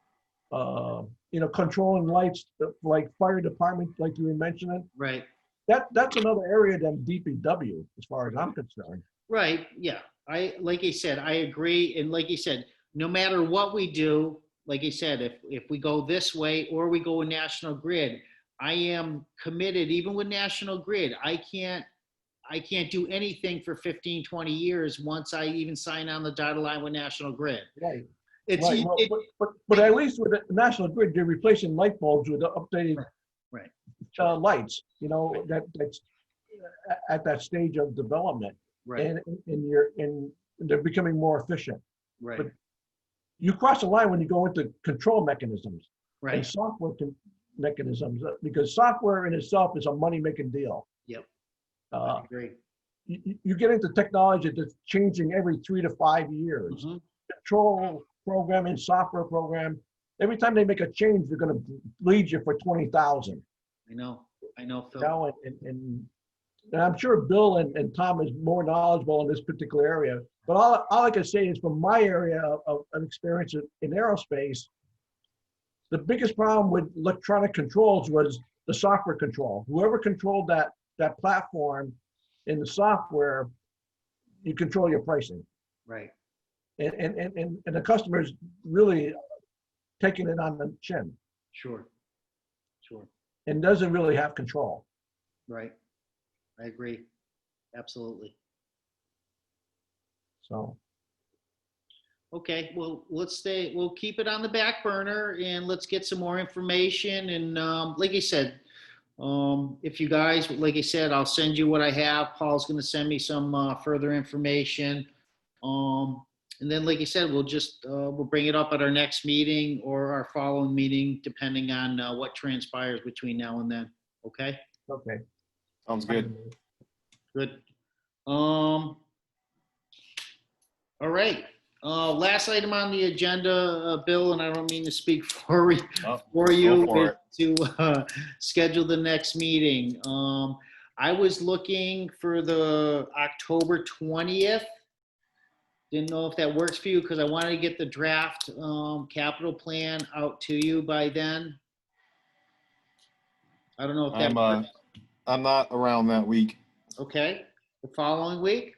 Controlling lights like fire department, like you were mentioning. Right. That's another area than DPW, as far as I'm concerned. Right. Yeah. Like I said, I agree. And like you said, no matter what we do, like I said, if we go this way or we go with National Grid, I am committed, even with National Grid. I can't do anything for 15, 20 years once I even sign on the dotted line with National Grid. Right. It's Right. Well, but at least with the National Grid, they're replacing light bulbs with updated Right. Lights. That's at that stage of development, right. and they're becoming more efficient. Right. but You cross the line when you go into control mechanisms and Right. software mechanisms, because software in itself is a money-making deal. Yep. Uh, I agree. you get into technology that's changing every 3 to 5 years. Mhm. Control programming, software program. Every time they make a change, they're going to bleed you for 20,000. I know, Phil. Now, and I'm sure Bill and Tom is more knowledgeable in this particular area. But all I can say is from my area of experience in aerospace, the biggest problem with electronic controls was the software control. Whoever controlled that platform in the software, you control your pricing. Right. And the customer's really taking it on the chin Sure. and doesn't really have control. Right. I agree. Absolutely. So, Okay, well, we'll keep it on the back burner and let's get some more information. And like I said, if you guys, like I said, I'll send you what I have. Paul's going to send me some further information. And then, like I said, we'll bring it up at our next meeting or our following meeting, depending on what transpires between now and then. Okay? okay. Sounds good. Good. All right. Last item on the agenda, Bill, and I don't mean to speak for you, Go for it. is to schedule the next meeting. I was looking for the October 20th. Didn't know if that works for you because I wanted to get the draft capital plan out to you by then. I don't know if that. I'm not around that week. Okay, the following week?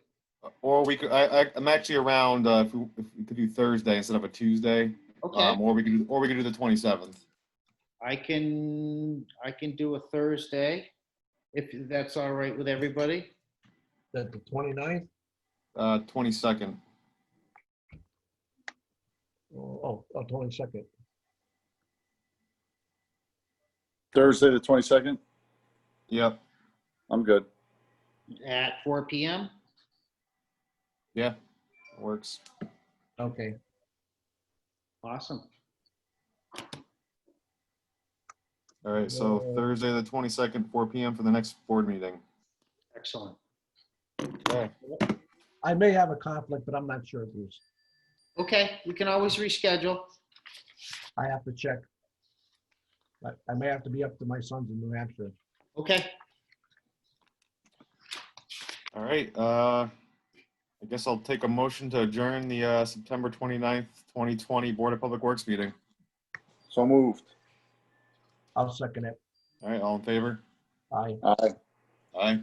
Or we could, I'm actually around, if we could do Thursday instead of a Tuesday. Okay, Or we could do the 27th. I can do a Thursday, if that's all right with everybody. That the 29th? 22nd. Oh, 22nd. Thursday, the 22nd? Yep. I'm good. At 4 PM? Yeah. Works. Okay. Awesome. All right. So Thursday, the 22nd, 4 PM for the next board meeting. Excellent. Okay. I may have a conflict, but I'm not sure, Bruce. Okay, we can always reschedule. I have to check. I may have to be up to my sons in New Hampshire. Okay, All right. I guess I'll take a motion to adjourn the September 29th, 2020 Board of Public Works meeting. So moved. I'll second it. All right. All in favor? Aye. Aye. Aye.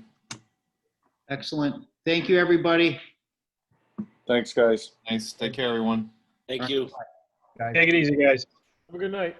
excellent. Thank you, everybody. Thanks, guys. Thanks. Take care, everyone. Thank you. Guys. Take it easy, guys. Have a good night.